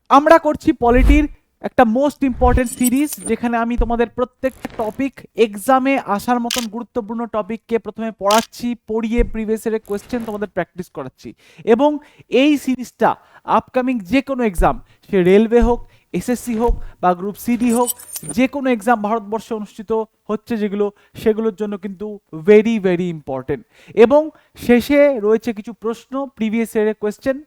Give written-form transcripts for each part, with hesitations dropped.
আমরা করছি পলিটির একটা মোস্ট ইম্পর্টেন্ট সিরিজ, যেখানে আমি তোমাদের প্রত্যেকটা টপিক এক্সামে আসার মতন গুরুত্বপূর্ণ টপিককে প্রথমে পড়াচ্ছি, পড়িয়ে প্রিভিয়াস ইয়ারের কোয়েশ্চেন তোমাদের প্র্যাকটিস করাচ্ছি। এবং এই সিরিজটা আপকামিং যে কোনো এক্সাম, সে রেলওয়ে হোক, এসএসসি হোক বা গ্রুপ সিডি হোক, যে কোনো এক্সাম ভারতবর্ষে অনুষ্ঠিত হচ্ছে যেগুলো, সেগুলোর জন্য কিন্তু ভেরি ভেরি ইম্পর্টেন্ট। এবং শেষে রয়েছে কিছু প্রশ্ন, প্রিভিয়াস ইয়ারের কোয়েশ্চেন।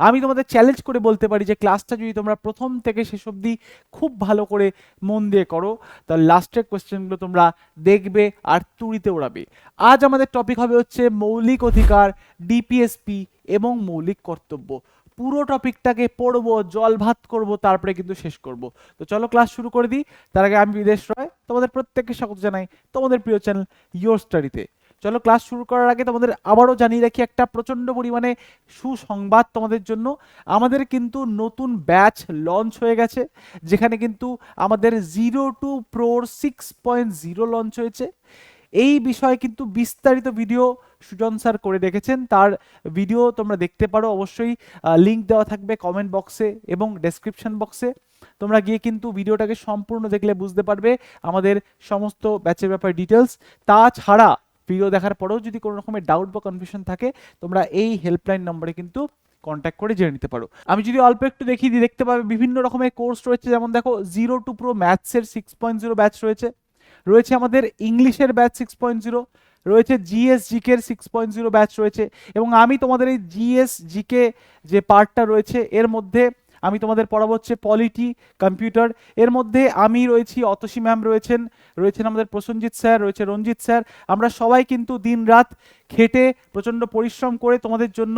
আমি তোমাদের চ্যালেঞ্জ করে বলতে পারি যে ক্লাসটা যদি তোমরা প্রথম থেকে শেষ অবধি খুব ভালো করে মন দিয়ে করো, তাহলে লাস্টের কোয়েশ্চেনগুলো তোমরা দেখবে আর তুড়িতে ওড়াবে। আজ আমাদের টপিক হবে হচ্ছে মৌলিক অধিকার, ডিপিএসপি এবং মৌলিক কর্তব্য। পুরো টপিকটাকে পড়বো, জল ভাত করবো, তারপরে কিন্তু শেষ করব। তো চলো ক্লাস শুরু করে দিই। তার আগে আমি বিদেশ রয় তোমাদের প্রত্যেককে স্বাগত জানাই তোমাদের প্রিয় চ্যানেল ইয়োর স্টাডিতে। চলো ক্লাস শুরু করার আগে তোমাদের আবারও জানিয়ে রাখি একটা প্রচণ্ড পরিমাণে সুসংবাদ তোমাদের জন্য। আমাদের কিন্তু নতুন ব্যাচ লঞ্চ হয়ে গেছে, যেখানে কিন্তু আমাদের 0 to Pro 6.0 লঞ্চ হয়েছে। এই বিষয়ে কিন্তু বিস্তারিত ভিডিও সুজন স্যার করে রেখেছেন, তার ভিডিও তোমরা দেখতে পারো। অবশ্যই লিঙ্ক দেওয়া থাকবে কমেন্ট বক্সে এবং ডেসক্রিপশন বক্সে। তোমরা গিয়ে কিন্তু ভিডিওটাকে সম্পূর্ণ দেখলে বুঝতে পারবে আমাদের সমস্ত ব্যাচের ব্যাপারে ডিটেলস। তাছাড়া ভিডিও দেখার পরেও যদি কোনো রকমের ডাউট বা কনফিউশন থাকে, তোমরা এই হেল্পলাইন নম্বরে কিন্তু কন্ট্যাক্ট করে জেনে নিতে পারো। আমি যদি অল্প একটু দেখিয়ে দিই, দেখতে পাবে বিভিন্ন রকমের কোর্স রয়েছে। যেমন দেখো, 0 to Pro ম্যাথসের 6.0 ব্যাচ রয়েছে, রয়েছে আমাদের ইংলিশের ব্যাচ 6.0, রয়েছে জিএস জিকের 6.0 ব্যাচ রয়েছে। এবং আমি তোমাদের এই জিএস জিকে যে পার্টটা রয়েছে, এর মধ্যে আমি তোমাদের পড়াবো হচ্ছে পলিটি, কম্পিউটার। এর মধ্যে আমি রয়েছি, অতসী ম্যাম রয়েছেন আমাদের প্রসেনজিৎ স্যার, রয়েছে রঞ্জিত স্যার। আমরা সবাই কিন্তু দিন রাত খেটে প্রচণ্ড পরিশ্রম করে তোমাদের জন্য,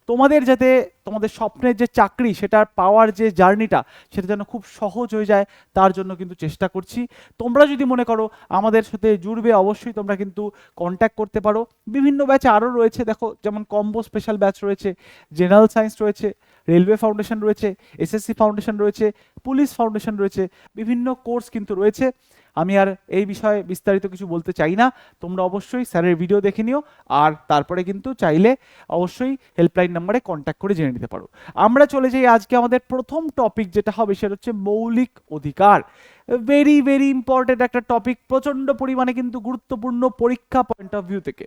তোমাদের যাতে তোমাদের স্বপ্নের যে চাকরি সেটার পাওয়ার যে জার্নিটা, সেটা যেন খুব সহজ হয়ে যায়, তার জন্য কিন্তু চেষ্টা করছি। তোমরা যদি মনে করো আমাদের সাথে জুড়বে, অবশ্যই তোমরা কিন্তু কন্ট্যাক্ট করতে পারো। বিভিন্ন ব্যাচ আরও রয়েছে, দেখো যেমন কম্বো স্পেশাল ব্যাচ রয়েছে, জেনারেল সায়েন্স রয়েছে, রেলওয়ে ফাউন্ডেশন রয়েছে, এসএসসি ফাউন্ডেশন রয়েছে, পুলিশ ফাউন্ডেশন রয়েছে, বিভিন্ন কোর্স কিন্তু রয়েছে। আমি আর এই বিষয়ে বিস্তারিত কিছু বলতে চাই না, তোমরা অবশ্যই স্যারের ভিডিও দেখে নিও, আর তারপরে কিন্তু চাইলে অবশ্যই হেল্পলাইন নাম্বারে কন্ট্যাক্ট করে জেনে নিতে পারো। আমরা চলে যাই আজকে আমাদের প্রথম টপিক, যেটা হবে সেটা হচ্ছে মৌলিক অধিকার। ভেরি ভেরি ইম্পর্টেন্ট একটা টপিক, প্রচণ্ড পরিমাণে কিন্তু গুরুত্বপূর্ণ পরীক্ষা পয়েন্ট অফ ভিউ থেকে।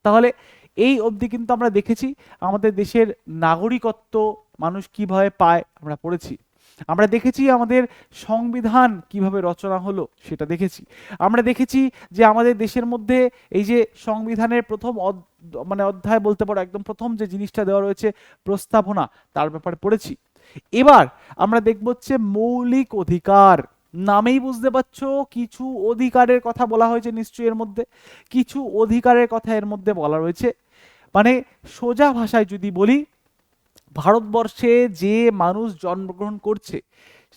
তাহলে এই অবধি কিন্তু আমরা দেখেছি আমাদের দেশের নাগরিকত্ব মানুষ কিভাবে পায়, আমরা পড়েছি। আমরা দেখেছি আমাদের সংবিধান কিভাবে রচনা হলো, সেটা দেখেছি। আমরা দেখেছি যে আমাদের দেশের মধ্যে এই যে সংবিধানের প্রথম মানে অধ্যায় বলতে পারো, একদম প্রথম যে জিনিসটা দেওয়া রয়েছে প্রস্তাবনা, তার ব্যাপারে পড়েছি। এবার আমরা দেখব হচ্ছে মৌলিক অধিকার। নামেই বুঝতে পারছো কিছু অধিকারের কথা বলা হয়েছে, নিশ্চয়ই এর মধ্যে কিছু অধিকারের কথা এর মধ্যে বলা রয়েছে। মানে সোজা ভাষায় যদি বলি, ভারতবর্ষে যে মানুষ জন্মগ্রহণ করছে,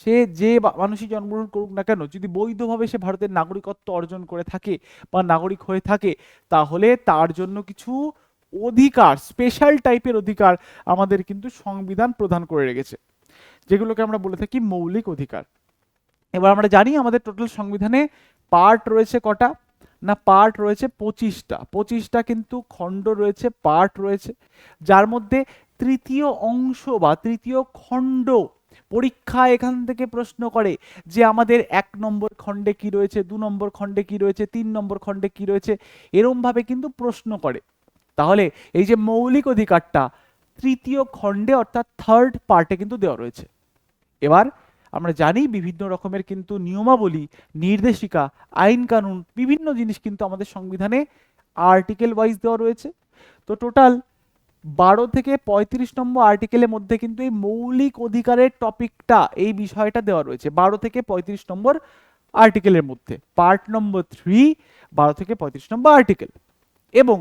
সে যে মানুষই জন্মগ্রহণ করুক না কেন, যদি বৈধভাবে সে ভারতের নাগরিকত্ব অর্জন করে থাকে বা নাগরিক হয়ে থাকে, তাহলে তার জন্য কিছু অধিকার, স্পেশাল টাইপের অধিকার আমাদের কিন্তু সংবিধান প্রদান করে রেখেছে, যেগুলোকে আমরা বলে থাকি মৌলিক অধিকার। এবার আমরা জানি আমাদের টোটাল সংবিধানে পার্ট রয়েছে কটা না, পার্ট রয়েছে 25টা। 25টা কিন্তু খণ্ড রয়েছে, পার্ট রয়েছে, যার মধ্যে তৃতীয় অংশ বা তৃতীয় খণ্ড পরীক্ষা এখান থেকে প্রশ্ন করে যে আমাদের 1 নম্বর খণ্ডে কি রয়েছে, 2 নম্বর খণ্ডে কি রয়েছে, 3 নম্বর খণ্ডে কি রয়েছে, এরম ভাবে কিন্তু প্রশ্ন করে। তাহলে এই যে মৌলিক অধিকারটা তৃতীয় খণ্ডে অর্থাৎ থার্ড পার্টে কিন্তু দেওয়া রয়েছে। এবার আমরা জানি বিভিন্ন রকমের কিন্তু নিয়মাবলী, নির্দেশিকা, আইন কানুন, বিভিন্ন জিনিস কিন্তু আমাদের সংবিধানে আর্টিকেল ওয়াইজ দেওয়া রয়েছে। তো টোটাল 12 থেকে 35 নম্বর আর্টিকেলের মধ্যে কিন্তু এই মৌলিক অধিকারের টপিকটা, এই বিষয়টা দেওয়া রয়েছে 12 থেকে 35 নম্বর আর্টিকেলের মধ্যে, পার্ট নম্বর 3, 12 থেকে 35 নম্বর আর্টিকেল। এবং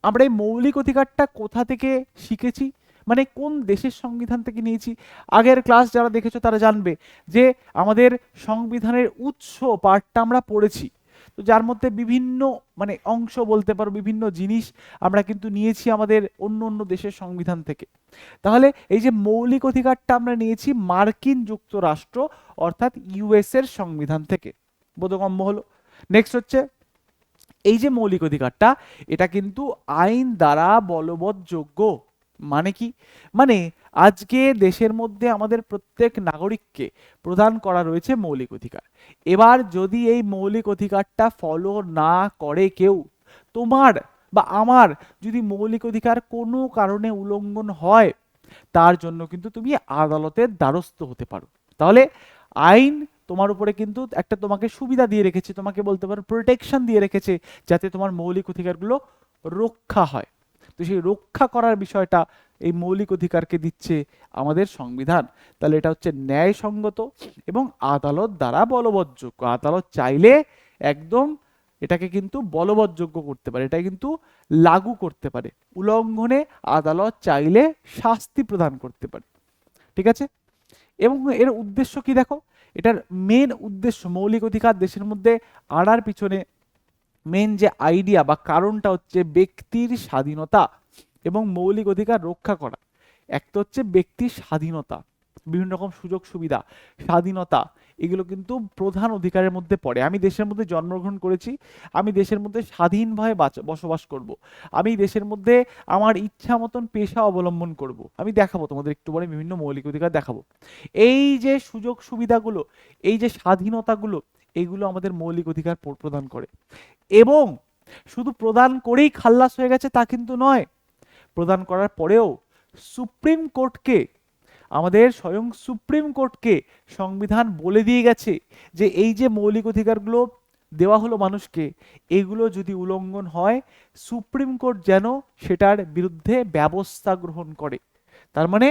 আমরা এই মৌলিক অধিকারটা কোথা থেকে শিখেছি, মানে কোন দেশের সংবিধান থেকে নিয়েছি? আগের ক্লাস যারা দেখেছো তারা জানবে যে আমাদের সংবিধানের উৎস পার্টটা আমরা পড়েছি, তো যার মধ্যে বিভিন্ন মানে অংশ বলতে পারো, বিভিন্ন জিনিস আমরা কিন্তু নিয়েছি আমাদের অন্য অন্য দেশের সংবিধান থেকে। তাহলে এই যে মৌলিক অধিকারটা আমরা নিয়েছি মার্কিন যুক্তরাষ্ট্র অর্থাৎ ইউএস এর সংবিধান থেকে, বোধগম্য হলো। নেক্সট হচ্ছে এই যে মৌলিক অধিকারটা, এটা কিন্তু আইন দ্বারা বলবৎযোগ্য। মানে কি? মানে আজকে দেশের মধ্যে আমাদের প্রত্যেক নাগরিককে প্রদান করা রয়েছে মৌলিক অধিকার। এবার যদি এই মৌলিক অধিকারটা ফলো না করে কেউ, তোমার বা আমার যদি মৌলিক অধিকার কোনো কারণে উল্লঙ্ঘন হয়, তার জন্য কিন্তু তুমি আদালতের দ্বারস্থ হতে পারো। তাহলে আইন তোমার উপরে কিন্তু একটা তোমাকে সুবিধা দিয়ে রেখেছে, তোমাকে বলতে পারো প্রোটেকশন দিয়ে রেখেছে, যাতে তোমার মৌলিক অধিকারগুলো রক্ষা হয়। তো সেই রক্ষা করার বিষয়টা এই মৌলিক অধিকারকে দিচ্ছে আমাদের সংবিধান। তাহলে এটা হচ্ছে ন্যায়সঙ্গত এবং আদালত দ্বারা বলবৎযোগ্য। আদালত চাইলে একদম এটাকে কিন্তু বলবৎযোগ্য করতে পারে, এটা কিন্তু লাগু করতে পারে। উল্লঙ্ঘনে আদালত চাইলে শাস্তি প্রদান করতে পারে। ঠিক আছে? এবং এর উদ্দেশ্য কি দেখো, এটার মেন উদ্দেশ্য মৌলিক অধিকার দেশের মধ্যে আনার পিছনে মেন যে আইডিয়া বা কারণটা হচ্ছে ব্যক্তির স্বাধীনতা এবং মৌলিক অধিকার রক্ষা করা। এক তো হচ্ছে ব্যক্তির স্বাধীনতা, বিভিন্ন রকম সুযোগ সুবিধা, স্বাধীনতা, এগুলো কিন্তু প্রধান অধিকারের মধ্যে পড়ে। আমি দেশের মধ্যে জন্মগ্রহণ করেছি, আমি দেশের মধ্যে স্বাধীনভাবে বসবাস করব। আমি দেশের মধ্যে আমার ইচ্ছা মতন পেশা অবলম্বন করব। আমি দেখাবো তোমাদের একটু পরে, বিভিন্ন মৌলিক অধিকার দেখাবো। এই যে সুযোগ সুবিধাগুলো, এই যে স্বাধীনতাগুলো, এগুলো আমাদের মৌলিক অধিকার প্রদান করে। এবং শুধু প্রদান করেই খাল্লাস হয়ে গেছে তা কিন্তু নয়, প্রদান করার পরেও সুপ্রিম কোর্টকে, আমাদের স্বয়ং সুপ্রিম কোর্টকে সংবিধান বলে দিয়ে গেছে যে এই যে মৌলিক অধিকারগুলো দেওয়া হলো মানুষকে, এগুলো যদি উল্লঙ্ঘন হয় সুপ্রিম কোর্ট যেন সেটার বিরুদ্ধে ব্যবস্থা গ্রহণ করে। তার মানে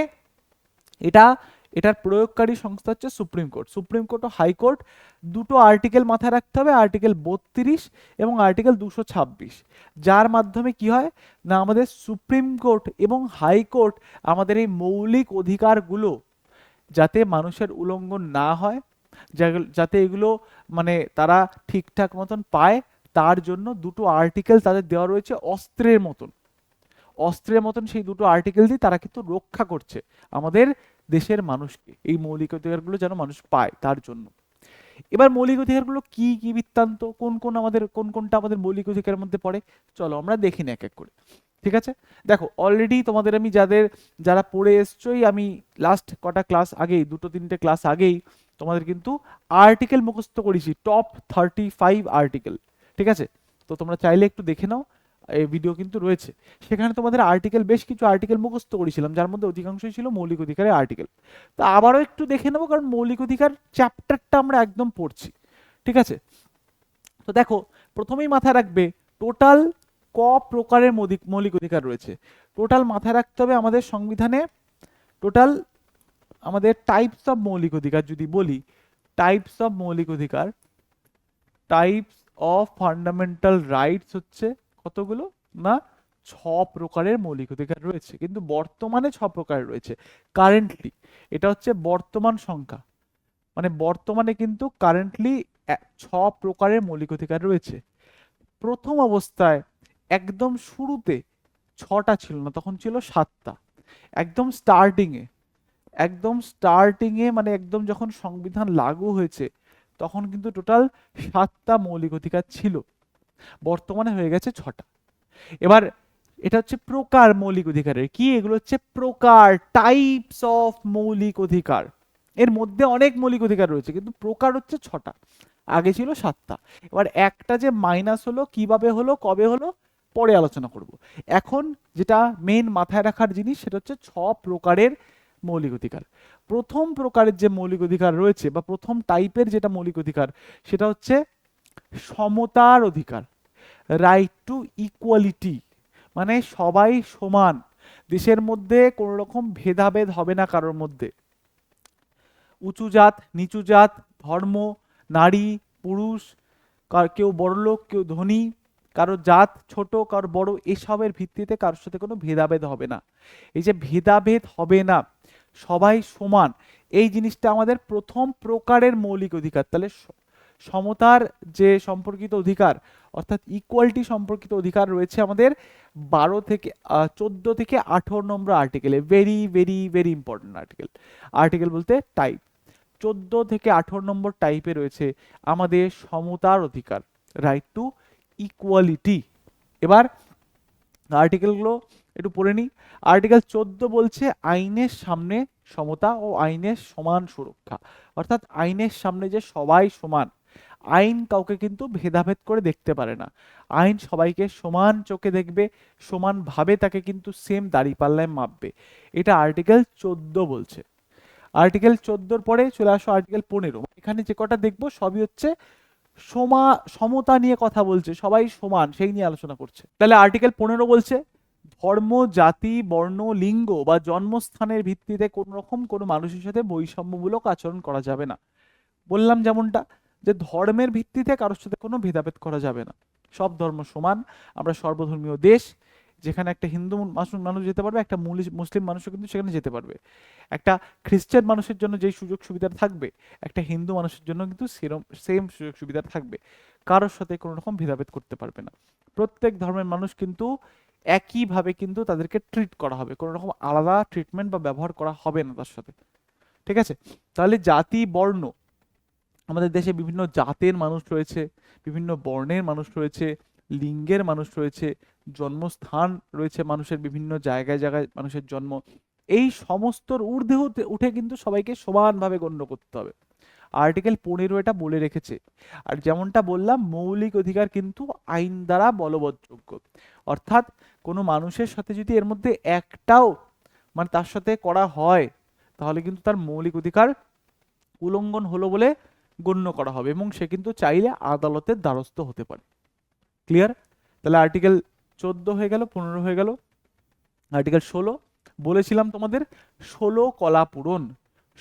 এটার প্রয়োগকারী সংস্থা হচ্ছে সুপ্রিম কোর্ট। সুপ্রিম কোর্ট ও হাইকোর্ট দুটো আর্টিকেল মাথায় রাখতে হবে, আর্টিকেল 32 এবং আর্টিকেল 226, যার মাধ্যমে কি হয় না, আমাদের সুপ্রিম কোর্ট এবং হাইকোর্ট আমাদের এই মৌলিক অধিকারগুলো যাতে মানুষের উল্লঙ্ঘন না হয়, যাতে এগুলো মানে তারা ঠিকঠাক মতন পায়, তার জন্য দুটো আর্টিকেল তাদের দেওয়া রয়েছে অস্ত্রের মতন। অস্ত্রের মতন সেই দুটো আর্টিকেল দিয়ে তারা কিন্তু রক্ষা করছে আমাদের দেশের মানুষকে, এই মৌলিক অধিকারগুলো যেন মানুষ পায় তার জন্য। এবার মৌলিক অধিকারগুলো কি কি বৃত্তান্ত, কোন কোনটা আমাদের মৌলিক অধিকারের মধ্যে পড়ে, চলো আমরা দেখি না এক এক করে। ঠিক আছে? দেখো অলরেডি তোমাদের আমি যারা পড়ে এসছোই, আমি লাস্ট কটা ক্লাস আগেই, দুটো তিনটে ক্লাস আগেই তোমাদের কিন্তু আর্টিকেল মুখস্থ করেছি, টপ 35 আর্টিকেল। ঠিক আছে? তো তোমরা চাইলে একটু দেখে নাও, এই ভিডিও কিন্তু রয়েছে, সেখানে তোমাদের আর্টিকেল, বেশ কিছু আর্টিকেল মুখস্থ করেছিলাম, যার মধ্যে অধিকাংশই ছিল মৌলিক অধিকারের আর্টিকেল। তো আবারও একটু দেখে নেবো, কারণ মৌলিক অধিকার চ্যাপ্টারটা আমরা একদম পড়ছি। ঠিক আছে? তো দেখো প্রথমেই মাথায় রাখবে টোটাল ক প্রকারের মৌলিক অধিকার রয়েছে। টোটাল মাথায় রাখতে হবে আমাদের সংবিধানে, টোটাল আমাদের টাইপস অফ মৌলিক অধিকার যদি বলি, টাইপস অফ মৌলিক অধিকার, টাইপস অফ ফান্ডামেন্টাল রাইটস হচ্ছে কতগুলো না, 6 প্রকারের মৌলিক অধিকার রয়েছে। কিন্তু বর্তমানে 6 প্রকারের রয়েছে কারেন্টলি, এটা হচ্ছে বর্তমান সংখ্যা, মানে বর্তমানে কিন্তু কারেন্টলি 6 প্রকারের মৌলিক অধিকার রয়েছে। প্রথম অবস্থায় একদম শুরুতে 6টা ছিল না, তখন ছিল 7টা। একদম স্টার্টিংয়ে মানে একদম যখন সংবিধান লাগু হয়েছে তখন কিন্তু টোটাল 7টা মৌলিক অধিকার ছিল, বর্তমানে হয়ে গেছে 6টা। এবার এটা হচ্ছে প্রকার মৌলিক অধিকারের কি, এগুলো হচ্ছে প্রকার, টাইপস অফ মৌলিক অধিকার। এর মধ্যে অনেক মৌলিক অধিকার রয়েছে কিন্তু প্রকার হচ্ছে 6টা, আগে ছিল 7টা। এবার একটা যে মাইনাস হলো, কিভাবে হলো, কবে হলো, পরে আলোচনা করব। এখন যেটা মেন মাথায় রাখার জিনিস সেটা হচ্ছে 6 প্রকারের মৌলিক অধিকার। প্রথম প্রকারের যে মৌলিক অধিকার রয়েছে বা প্রথম টাইপের যেটা মৌলিক অধিকার, সেটা হচ্ছে সমতার অধিকার, রাইট টু ইকুয়ালিটি, মানে সবাই সমান, দেশের মধ্যে কোনো রকম ভেদাভেদ হবে না কারোর মধ্যে, উঁচু জাত নিচু জাত, ধর্ম, নারী পুরুষ, কেউ বড়লোক কেউ ধনী, কারো জাত ছোট কারো বড়, এসবের ভিত্তিতে কারোর সাথে কোনো ভেদাভেদ হবে না। এই যে ভেদাভেদ হবে না, সবাই সমান, এই জিনিসটা আমাদের প্রথম প্রকারের মৌলিক অধিকার। তাহলে সমতার যে সম্পর্কিত অধিকার, অর্থাৎ ইকুয়ালিটি সম্পর্কিত অধিকার রয়েছে আমাদের 14 থেকে 18 নম্বর আর্টিকেলে। Very very very important article. Article বলতে টাইপ। 14 থেকে 18 নম্বর টাইপে রয়েছে আমাদের সমতার অধিকার, রাইট টু ইকুয়ালিটি। এবার আর্টিকেলগুলো একটু পড়ে নিই। আর্টিকেল 14 বলছে আইনের সামনে সমতা ও আইনের সমান সুরক্ষা, অর্থাৎ আইনের সামনে যে সবাই সমান, আইন কাউকে কিন্তু ভেদাভেদ করে দেখতে পারে না, আইন সবাইকে সমান চোখে দেখবে, সমানভাবে তাকে কিন্তু সেম দাঁড়িপাল্লায় মাপবে, এটা আর্টিকেল 14 বলছে। আর্টিকেল 14 পরে চলে আসো আর্টিকেল 15। এখানে যে কটা দেখবো সবই হচ্ছে সমতা নিয়ে কথা বলছে, সবাই সমান সেই নিয়ে আলোচনা করছে। তাহলে আর্টিকেল 15 বলছে ধর্ম, জাতি, বর্ণ, লিঙ্গ বা জন্মস্থানের ভিত্তিতে কোন রকম কোনো মানুষের সাথে বৈষম্যমূলক আচরণ করা যাবে না। বললাম যেমনটা, যে ধর্মের ভিত্তিতে কারোর সাথে কোনো ভেদাভেদ করা যাবে না, সব ধর্ম সমান, আমরা সর্বধর্মীয় দেশ, যেখানে একটা হিন্দু মানুষ যেতে পারবে, একটা মুসলিম মানুষও কিন্তু সেখানে যেতে পারবে, একটা খ্রিস্টান মানুষের জন্য যেই সুযোগ সুবিধা থাকবে একটা হিন্দু মানুষের জন্য কিন্তু সেম সুযোগ সুবিধা থাকবে, কারোর সাথে কোনো রকম ভেদাভেদ করতে পারবে না, প্রত্যেক ধর্মের মানুষ কিন্তু একইভাবে কিন্তু তাদেরকে ট্রিট করা হবে, কোনো রকম আলাদা ট্রিটমেন্ট বা ব্যবহার করা হবে না তার সাথে। ঠিক আছে, তাহলে জাতি, বর্ণ, আমাদের দেশে বিভিন্ন জাতের মানুষ রয়েছে, বিভিন্ন বর্ণের মানুষ রয়েছে, লিঙ্গের মানুষ রয়েছে, জন্মস্থান রয়েছে মানুষের, বিভিন্ন জায়গায় জায়গায় মানুষের জন্ম, এই সমস্তর ঊর্ধ্বে উঠে কিন্তু সবাইকে সমানভাবে গণ্য করতে হবে। আর্টিকেল 15 এটা বলে রেখেছে। আর যেমনটা বললাম, মৌলিক অধিকার কিন্তু আইন দ্বারা বলবৎযোগ্য, অর্থাৎ কোনো মানুষের সাথে যদি এর মধ্যে একটাও মানে তার সাথে করা হয় তাহলে কিন্তু তার মৌলিক অধিকার উল্লঙ্ঘন হলো বলে গণ্য করা হবে এবং সে কিন্তু চাইলে আদালতের দ্বারস্থ হতে পারে। ক্লিয়ার? তাহলে আর্টিকেল 14 হয়ে গেল, 15 হয়ে গেল। আর্টিকেল 16 বলেছিলাম তোমাদের 16 কলা পূরণ,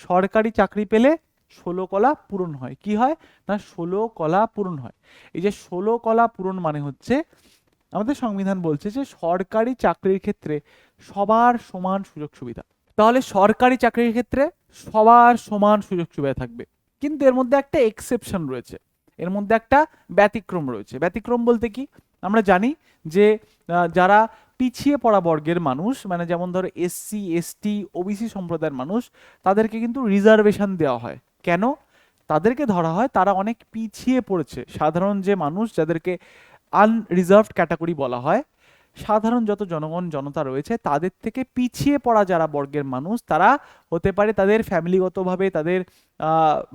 সরকারি চাকরি পেলে 16 কলা পূরণ হয়। কি হয় না, 16 কলা পূরণ হয়। এই যে 16 কলা পূরণ মানে হচ্ছে আমাদের সংবিধান বলছে যে সরকারি চাকরির ক্ষেত্রে সবার সমান সুযোগ সুবিধা। তাহলে সরকারি চাকরির ক্ষেত্রে সবার সমান সুযোগ সুবিধা থাকবে, কিন্তু এর মধ্যে একটা এক্সেপশন রয়েছে, এর মধ্যে একটা ব্যতিক্রম রয়েছে। ব্যতিক্রম বলতে কি, আমরা জানি যে যারা পিছিয়ে পড়া বর্গের মানুষ, মানে যেমন ধরো এসসি, এসটি, ওবিসি সম্প্রদায়ের মানুষ, তাদেরকে কিন্তু রিজার্ভেশন দেওয়া হয়। কেন তাদেরকে ধরা হয়? তারা অনেক পিছিয়ে পড়েছে। সাধারণ যে মানুষ, যাদেরকে আনরিজার্ভড ক্যাটাগরি বলা হয়, সাধারণ যত জনতা রয়েছে তাদের থেকে পিছিয়ে পড়া যারা বর্গের মানুষ, তারা হতে পারে তাদের ফ্যামিলিগতভাবে, তাদের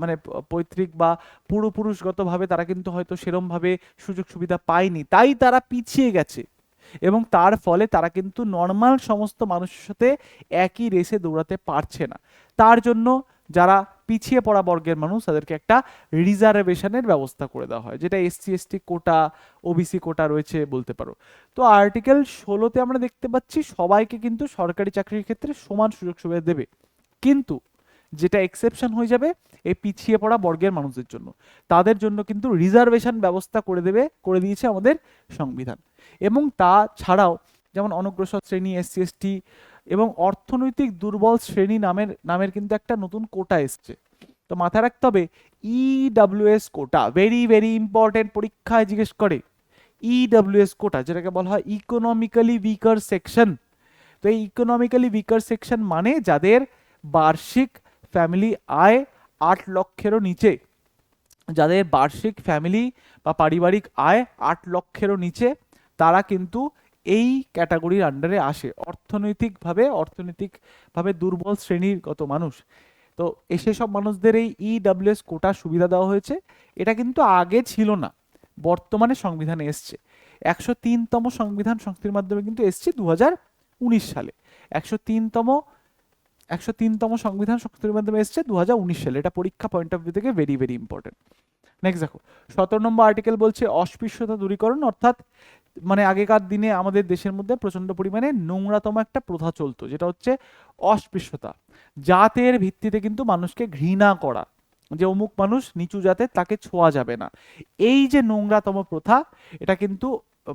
মানে পৈতৃক বা পূর্বপুরুষগতভাবে তারা কিন্তু হয়তো সেরমভাবে সুযোগ সুবিধা পায়নি, তাই তারা পিছিয়ে গেছে এবং তার ফলে তারা কিন্তু নর্মাল সমস্ত মানুষের সাথে একই রেসে দৌড়াতে পারছে না। তার জন্য যারা পিছিয়ে পড়া বর্গের মানুষ তাদেরকে একটা রিজার্ভেশনের ব্যবস্থা করে দেওয়া হয়, যেটা এসসি এসটি কোটা, ওবিসি কোটা রয়েছে বলতে পারো। তো আর্টিকেল 16-তে আমরা দেখতে পাচ্ছি সবাইকে কিন্তু সরকারি চাকরির ক্ষেত্রে সমান সুযোগ সুবিধা দেবে, কিন্তু যেটা এক্সেপশন হয়ে যাবে এই পিছিয়ে পড়া বর্গের মানুষদের জন্য, তাদের জন্য কিন্তু রিজার্ভেশন ব্যবস্থা করে দিয়েছে আমাদের সংবিধান। এবং তা ছাড়াও যেমন অনগ্রসর শ্রেণী, এসসি এসটি এবং অর্থনৈতিক দুর্বল শ্রেণী নামের কিন্তু একটা নতুন কোটা এসছে। তো মাথায় রাখতে হবে, ইডব্লিউএস কোটা, ভেরি ভেরি ইম্পর্টেন্ট, পরীক্ষায় জিজ্ঞেস করে। ইডব্লিউএস কোটা যেটাকে বলা হয় ইকোনমিক্যালি উইকার সেকশন। তো এই ইকোনমিক্যালি উইকার সেকশন মানে যাদের বার্ষিক ফ্যামিলি আয় 8 লক্ষেরও নিচে, যাদের বার্ষিক ফ্যামিলি বা পারিবারিক আয় 8 লক্ষেরও নিচে, তারা কিন্তু এই ক্যাটাগরির আন্ডারে আসে, অর্থনৈতিকভাবে দুর্বল শ্রেণীরগত মানুষ। তো সেসব মানুষদের এই ইডব্লিউএস কোটা সুবিধা দেওয়া হয়েছে। এটা কিন্তু আগে ছিল না, বর্তমানে সংবিধানে এসছে। 103তম সংবিধান সংশোধনীর মাধ্যমে কিন্তু এসছে 2019 সালে। 103তম সংবিধান সংশোধনীর মাধ্যমে এসছে 2019 সালে। এটা পরীক্ষা পয়েন্ট অফ ভিউ থেকে ভেরি ভেরি ইম্পর্টেন্ট। নেক্সট দেখো 17 নম্বর আর্টিকেল বলছে অস্পৃশ্যতা দূরীকরণ, অর্থাৎ মানে আগেকার দিনে আমাদের দেশের মধ্যে প্রচন্ড পরিমাণে নোংরাতম একটা প্রথা চলতো, যেটা হচ্ছে অস্পৃশ্যতা, জাতের ভিত্তিতে কিন্তু মানুষকে ঘৃণা করা, যে অমুক মানুষ নিচু জাতের, তাকে ছোঁয়া যাবে না। এই যে নোংরাতম প্রথা, এটা কিন্তু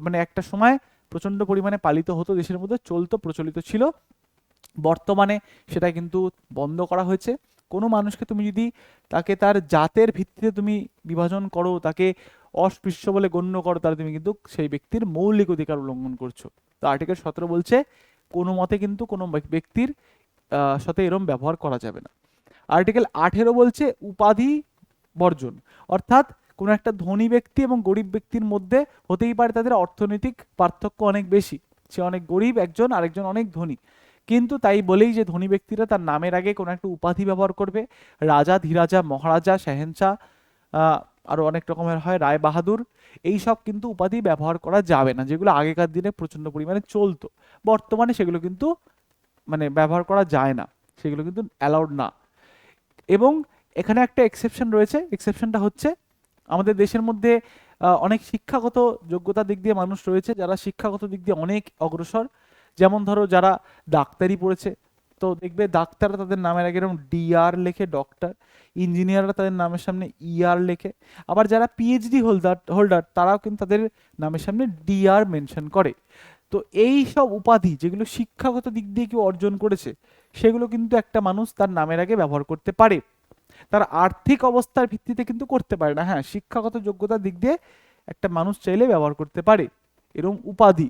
মানে একটা সময় প্রচন্ড পরিমাণে পালিত হতো, দেশের মধ্যে চলতো, প্রচলিত ছিল। বর্তমানে সেটা কিন্তু বন্ধ করা হয়েছে। কোনো মানুষকে তুমি যদি তাকে তার জাতের ভিত্তিতে তুমি বিভাজন করো, তাকে অস্পৃশ্য বলে গণ্য করো, তাহলে তুমি কিন্তু সেই ব্যক্তির মৌলিক অধিকার উল্লঙ্ঘন করছো। তো আর্টিকেল 17 বলছে কোনো মতে কিন্তু কোনো ব্যক্তির সাথে এরম ব্যবহার করা যাবে না। আর্টিকেল 18 বলছে উপাধি বর্জন, অর্থাৎ কোনো একটা ধনী ব্যক্তি এবং গরিব ব্যক্তির মধ্যে হতেই পারে তাদের অর্থনৈতিক পার্থক্য অনেক বেশি, সে অনেক গরিব একজন, আরেকজন অনেক ধনী, কিন্তু তাই বলেই যে ধনী ব্যক্তিরা তার নামের আগে কোনো একটা উপাধি ব্যবহার করবে, রাজা, ধীরাজা, মহারাজা, শাহেনশাহ, আরো অনেক রকমের হয়, রায় বাহাদুর, এই সব কিন্তু উপাধি ব্যবহার করা যাবে না, যেগুলো আগেকার দিনে প্রচন্ড পরিমাণে চলতো। বর্তমানে সেগুলো কিন্তু মানে ব্যবহার করা যায় না, সেগুলো কিন্তু অ্যালাউড না। এবং এখানে একটা এক্সেপশন রয়েছে, এক্সেপশনটা হচ্ছে আমাদের দেশের মধ্যে অনেক শিক্ষাগত যোগ্যতার দিক দিয়ে মানুষ রয়েছে যারা শিক্ষাগত দিক দিয়ে অনেক অগ্রসর। যেমন ধরো যারা ডাক্তারি পড়েছে, তো দেখবে ডাক্তাররা তাদের নামের আগে এরকম ডিআর লেখে ডক্টর, ইঞ্জিনিয়াররা তাদের নামের সামনে ইআর লেখে, আবার যারা পিএইচডি হোল্ডার তারাও কিন্তু তাদের নামের সামনে ডিআর মেনশন করে। তো এই সব উপাধি যেগুলো শিক্ষাগত দিক দিয়ে কেউ অর্জন করেছে, সেগুলো কিন্তু একটা মানুষ তার নামের আগে ব্যবহার করতে পারে, তার আর্থিক অবস্থার ভিত্তিতে কিন্তু করতে পারে না। হ্যাঁ, শিক্ষাগত যোগ্যতার দিক দিয়ে একটা মানুষ চাইলে ব্যবহার করতে পারে এরকম উপাধি।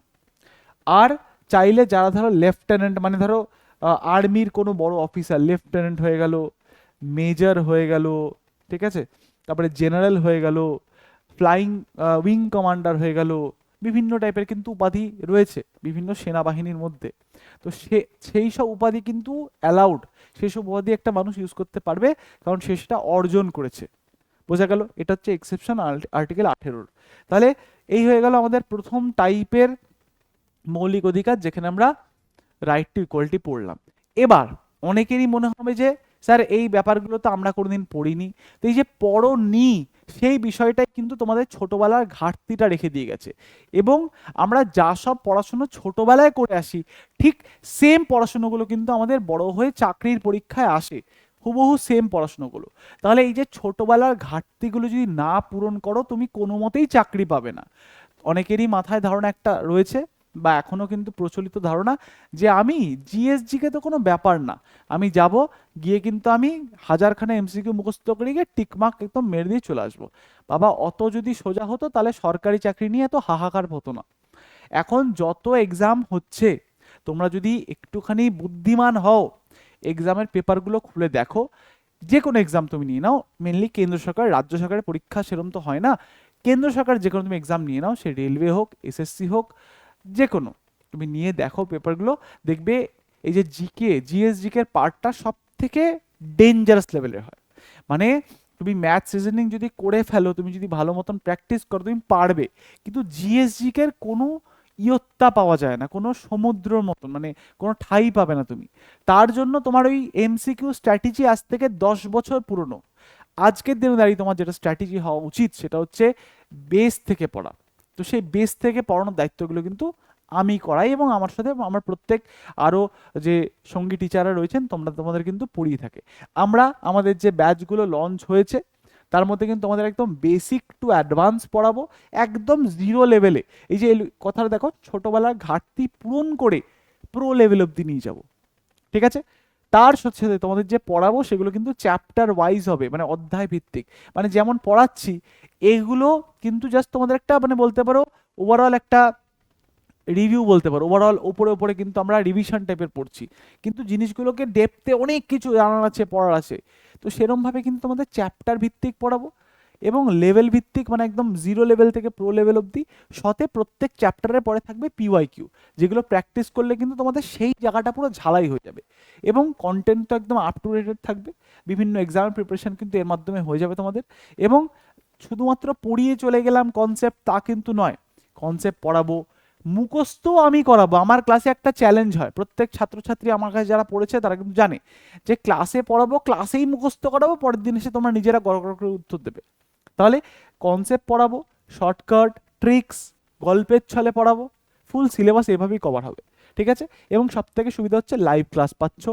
আর চাইলে যারা ধরো লেফটেন্যান্ট, মানে ধরো আর্মির কোনো বড় অফিসার, লেফটেন্যান্ট হয়ে গেল, মেজর হয়ে গেল, ঠিক আছে, তারপরে জেনারেল হয়ে গেল, ফ্লাইং উইং কমান্ডার হয়ে গেল, বিভিন্ন টাইপের কিন্তু উপাধি রয়েছে বিভিন্ন সেনাবাহিনীর মধ্যে। তো সেই সব উপাধি কিন্তু অ্যালাউড, সেই সব উপাধি একটা মানুষ ইউজ করতে পারবে, কারণ সে সেটা অর্জন করেছে। বোঝা গেল? এটা হচ্ছে এক্সেপশন আর্টিকেল 18। তাহলে এই হয়ে গেল আমাদের প্রথম টাইপের মৌলিক অধিকার, যেখানে আমরা রাইট টু ইকুয়ালিটি পড়লাম। এবার অনেকেরই মনে হবে যে স্যার এই ব্যাপারগুলো তো আমরা কোনোদিন পড়িনি, তো এই যে পড়োনি সেই বিষয়টাই কিন্তু তোমাদের ছোটবেলার ঘাটতিটা রেখে দিয়ে গেছে। এবং আমরা যা সব পড়াশুনো ছোটবেলায় করে আসি, ঠিক সেম পড়াশুনোগুলো কিন্তু আমাদের বড় হয়ে চাকরির পরীক্ষায় আসে, হুবহু সেম পড়াশুনোগুলো। তাহলে এই যে ছোটবেলার ঘাটতিগুলো যদি না পূরণ করো, তুমি কোনো মতেই চাকরি পাবে না। অনেকেরই মাথায় ধারণা একটা রয়েছে, বা এখনো কিন্তু প্রচলিত ধারণা, যে আমি জিএসজিকে তো কোনো ব্যাপার না, আমি যাব, গিয়ে কিন্তু আমি হাজারখানা এমসিকিউ মুখস্থ করে গিয়ে টিকমার্ক একদম মেরে দিয়ে চলে আসবো। বাবা, অত যদি সোজা হতো তাহলে সরকারি চাকরি নিয়ে এত হাহাকার হতো না। এখন যত এক্সাম হচ্ছে, তোমরা যদি একটুখানি বুদ্ধিমান হও, এক্সামের পেপারগুলো খুলে দেখো, যে কোনো এক্সাম তুমি নিয়ে নাও, মেনলি কেন্দ্র সরকার, রাজ্য সরকারের পরীক্ষা সেরকম তো হয় না, কেন্দ্র সরকার যে কোনো তুমি এক্সাম নিয়ে নাও, সে রেলওয়ে হোক, এসএসসি হোক, যে কোনো, তুমি নিয়ে দেখো পেপারগুলো, দেখবে এই যে জিকে, জিএসজিকের পার্টটা সব থেকে ডেঞ্জারাস লেভেলের হয়। মানে তুমি ম্যাথ রিজনিং যদি করে ফেলো, তুমি যদি ভালো মতন প্র্যাকটিস করো, তুমি পারবে, কিন্তু জিএসজিকের কোনো ইয়ত্তা পাওয়া যায় না, কোনো সমুদ্রের মতন, মানে কোনো ঠাঁই পাবে না তুমি। তার জন্য তোমার ওই এমসিকিউ স্ট্র্যাটেজি আজ থেকে 10 বছর পুরনো। আজকের দিনে দাঁড়িয়ে তোমার যেটা স্ট্র্যাটেজি হওয়া উচিত, সেটা হচ্ছে বেস থেকে পড়া। তো সেই বেস থেকে পড়ানোর দায়িত্বগুলো কিন্তু আমি করাই, এবং আমার সাথে আমার প্রত্যেক আরও যে সঙ্গী টিচাররা রয়েছেন, তোমাদের কিন্তু পড়িয়ে থাকে। আমরা আমাদের যে ব্যাচগুলো লঞ্চ হয়েছে, তার মধ্যে কিন্তু আমাদের একদম বেসিক টু অ্যাডভান্স পড়াবো, একদম জিরো লেভেলে। এই যে কথাটা দেখো, ছোটবেলার ঘাটতি পূরণ করে প্রো লেভেল অব্দি নিয়ে যাব, ঠিক আছে? তার সাথে তোমাদের যে পড়াবো সেগুলো কিন্তু চ্যাপ্টার ওয়াইজ হবে, মানে অধ্যায় ভিত্তিক। মানে যেমন পড়াচ্ছি, এগুলো কিন্তু জাস্ট তোমাদের একটা, মানে বলতে পারো ওভারঅল একটা রিভিউ বলতে পারো, ওভারঅল ওপরে ওপরে কিন্তু আমরা রিভিশন টাইপের পড়ছি, কিন্তু জিনিসগুলোকে ডেপথে অনেক কিছু জানার আছে, পড়ার আছে। তো সেরমভাবে কিন্তু তোমাদের চ্যাপ্টার ভিত্তিক পড়াবো, এবং লেভেল ভিত্তিক, মানে একদম জিরো লেভেল থেকে প্রো লেভেল অবধি। সাথে প্রত্যেক চ্যাপ্টারের পরে থাকবে পিওয়াইকিউ, যেগুলো প্র্যাকটিস করলে কিন্তু তোমাদের সেই জায়গাটা পুরো ঝালাই হয়ে যাবে, এবং কন্টেন্টটা একদম আপ টু ডেটেড থাকবে। বিভিন্ন এক্সামের প্রিপারেশন কিন্তু এর মাধ্যমে হয়ে যাবে তোমাদের। এবং শুধুমাত্র পড়িয়ে চলে গেলাম কনসেপ্ট, তা কিন্তু নয়, কনসেপ্ট পড়াবো, মুখস্থ আমি করাবো। আমার ক্লাসে একটা চ্যালেঞ্জ হয়, প্রত্যেক ছাত্রছাত্রী আমার কাছে যারা পড়েছে তারা কিন্তু জানে যে ক্লাসে পড়াবো, ক্লাসেই মুখস্থ করাবো, পরের দিন এসে তোমরা নিজেরা গড় গড় করে উত্তর দেবে। তাহলে কনসেপ্ট পড়াবো, শর্টকাট, ট্রিক্স, গল্পের ছলে পড়াবো, ফুল সিলেবাস এভাবেই কভার হবে, ঠিক আছে? এবং সব থেকে সুবিধা হচ্ছে লাইভ ক্লাস পাচ্ছ,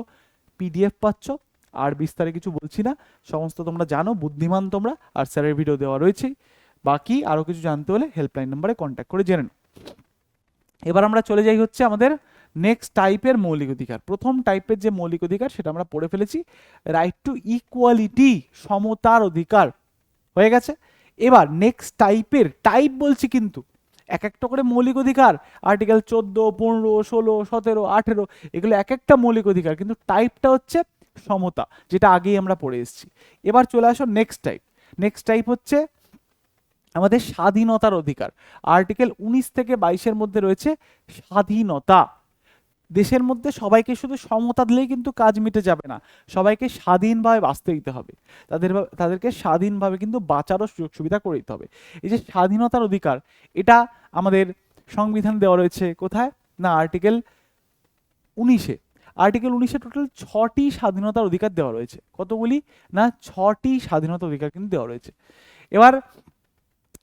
পিডিএফ পাচ্ছ, আর বিস্তারে কিছু বলছি না, সমস্ত তোমরা জানো, বুদ্ধিমান তোমরা, আর স্যারের ভিডিও দেওয়া রয়েছেই। বাকি আরও কিছু জানতে হলে হেল্পলাইন নাম্বারে কন্ট্যাক্ট করে জেনে নাও। এবার আমরা চলে যাই হচ্ছে আমাদের নেক্সট টাইপের মৌলিক অধিকার। প্রথম টাইপের যে মৌলিক অধিকার সেটা আমরা পড়ে ফেলেছি, রাইট টু ইকুয়ালিটি, সমতার অধিকার হয়ে গেছে। এবার নেক্সট টাইপের, টাইপ বলছি কিন্তু, এক একটা করে মৌলিক অধিকার, আর্টিকেল 14, 15, 16, 17, 18, এগুলো এক একটা মৌলিক অধিকার, কিন্তু টাইপটা হচ্ছে সমতা, যেটা আগেই আমরা পড়ে এসেছি। এবার চলে আসো নেক্সট টাইপ। নেক্সট টাইপ হচ্ছে আমাদের স্বাধীনতার অধিকার। আর্টিকেল 19 থেকে 22-এর মধ্যে রয়েছে স্বাধীনতা। দেশের মধ্যে সবাইকে শুধু সমতা দিলেই কিন্তু কাজ মিটে যাবে না, সবাইকে স্বাধীনভাবে বাঁচতে দিতে হবে, তাদেরকে স্বাধীনভাবে কিন্তু বাঁচারও সুযোগ সুবিধা করে দিতে হবে। এই যে স্বাধীনতার অধিকার, এটা আমাদের সংবিধান দেওয়া রয়েছে কোথায় না আর্টিকেল 19-এ। আর্টিকেল 19-এ টোটাল 6টি স্বাধীনতার অধিকার দেওয়া রয়েছে। কতগুলি না 6টি স্বাধীনতার অধিকার কিন্তু দেওয়া রয়েছে। এবার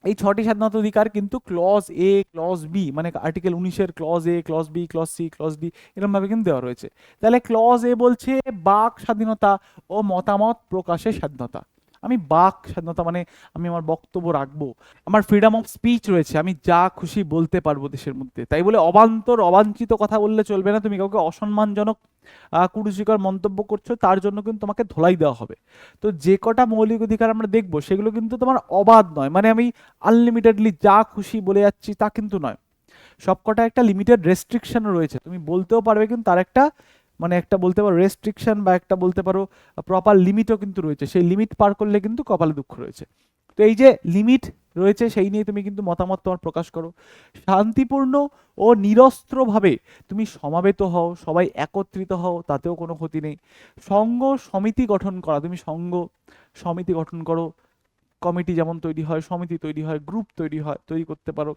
এই 6টি স্বাধীনতা অধিকার কিন্তু ক্লজ এ ক্লজ বি, মানে আর্টিকেল 19-এর clause A clause B clause C clause D এরকম ভাবে কিন্তু দেওয়া রয়েছে। তাহলে ক্লজ এ বলছে বাক স্বাধীনতা ও মতামত প্রকাশের স্বাধীনতা। আমি বাক স্বাধীনতা মানে আমি আমার বক্তব্য রাখবো, আমার ফ্রিডম অফ স্পিচ রয়েছে, আমি যা খুশি বলতে পারবো দেশের মধ্যে। তাই বলে অবান্তর অবাঞ্ছিত কথা বললে চলবে না, তুমি কাউকে অসম্মানজনক কুরুচিকর মন্তব্য করছো তার জন্য কিন্তু তোমাকে ধোলাই দেওয়া হবে। তো যে কটা মৌলিক অধিকার আমরা দেখবো সেগুলো কিন্তু তোমার অবাধ নয়, মানে আমি আনলিমিটেডলি যা খুশি বলে যাচ্ছি তা কিন্তু নয়। সবকটা একটা লিমিটেড রেস্ট্রিকশনও রয়েছে, তুমি বলতেও পারবে কিন্তু তার একটা মানে একটা বলতে পারো রেস্ট্রিকশন বা একটা বলতে পারো প্রপার লিমিটও কিন্তু রয়েছে, সেই লিমিট পার করলে কিন্তু কপালে দুঃখ রয়েছে। তো এই যে লিমিট রয়েছে সেই নিয়ে তুমি কিন্তু মতামত তোমার প্রকাশ করো। শান্তিপূর্ণ ও নিরস্ত্রভাবে তুমি সমাবেত হও, সবাই একত্রিত হও, তাতেও কোনো ক্ষতি নেই। সংঘ সমিতি গঠন করা, তুমি সংঘ সমিতি গঠন করো, কমিটি যেমন তৈরি হয়, সমিতি তৈরি হয়, গ্রুপ তৈরি করতে পারো।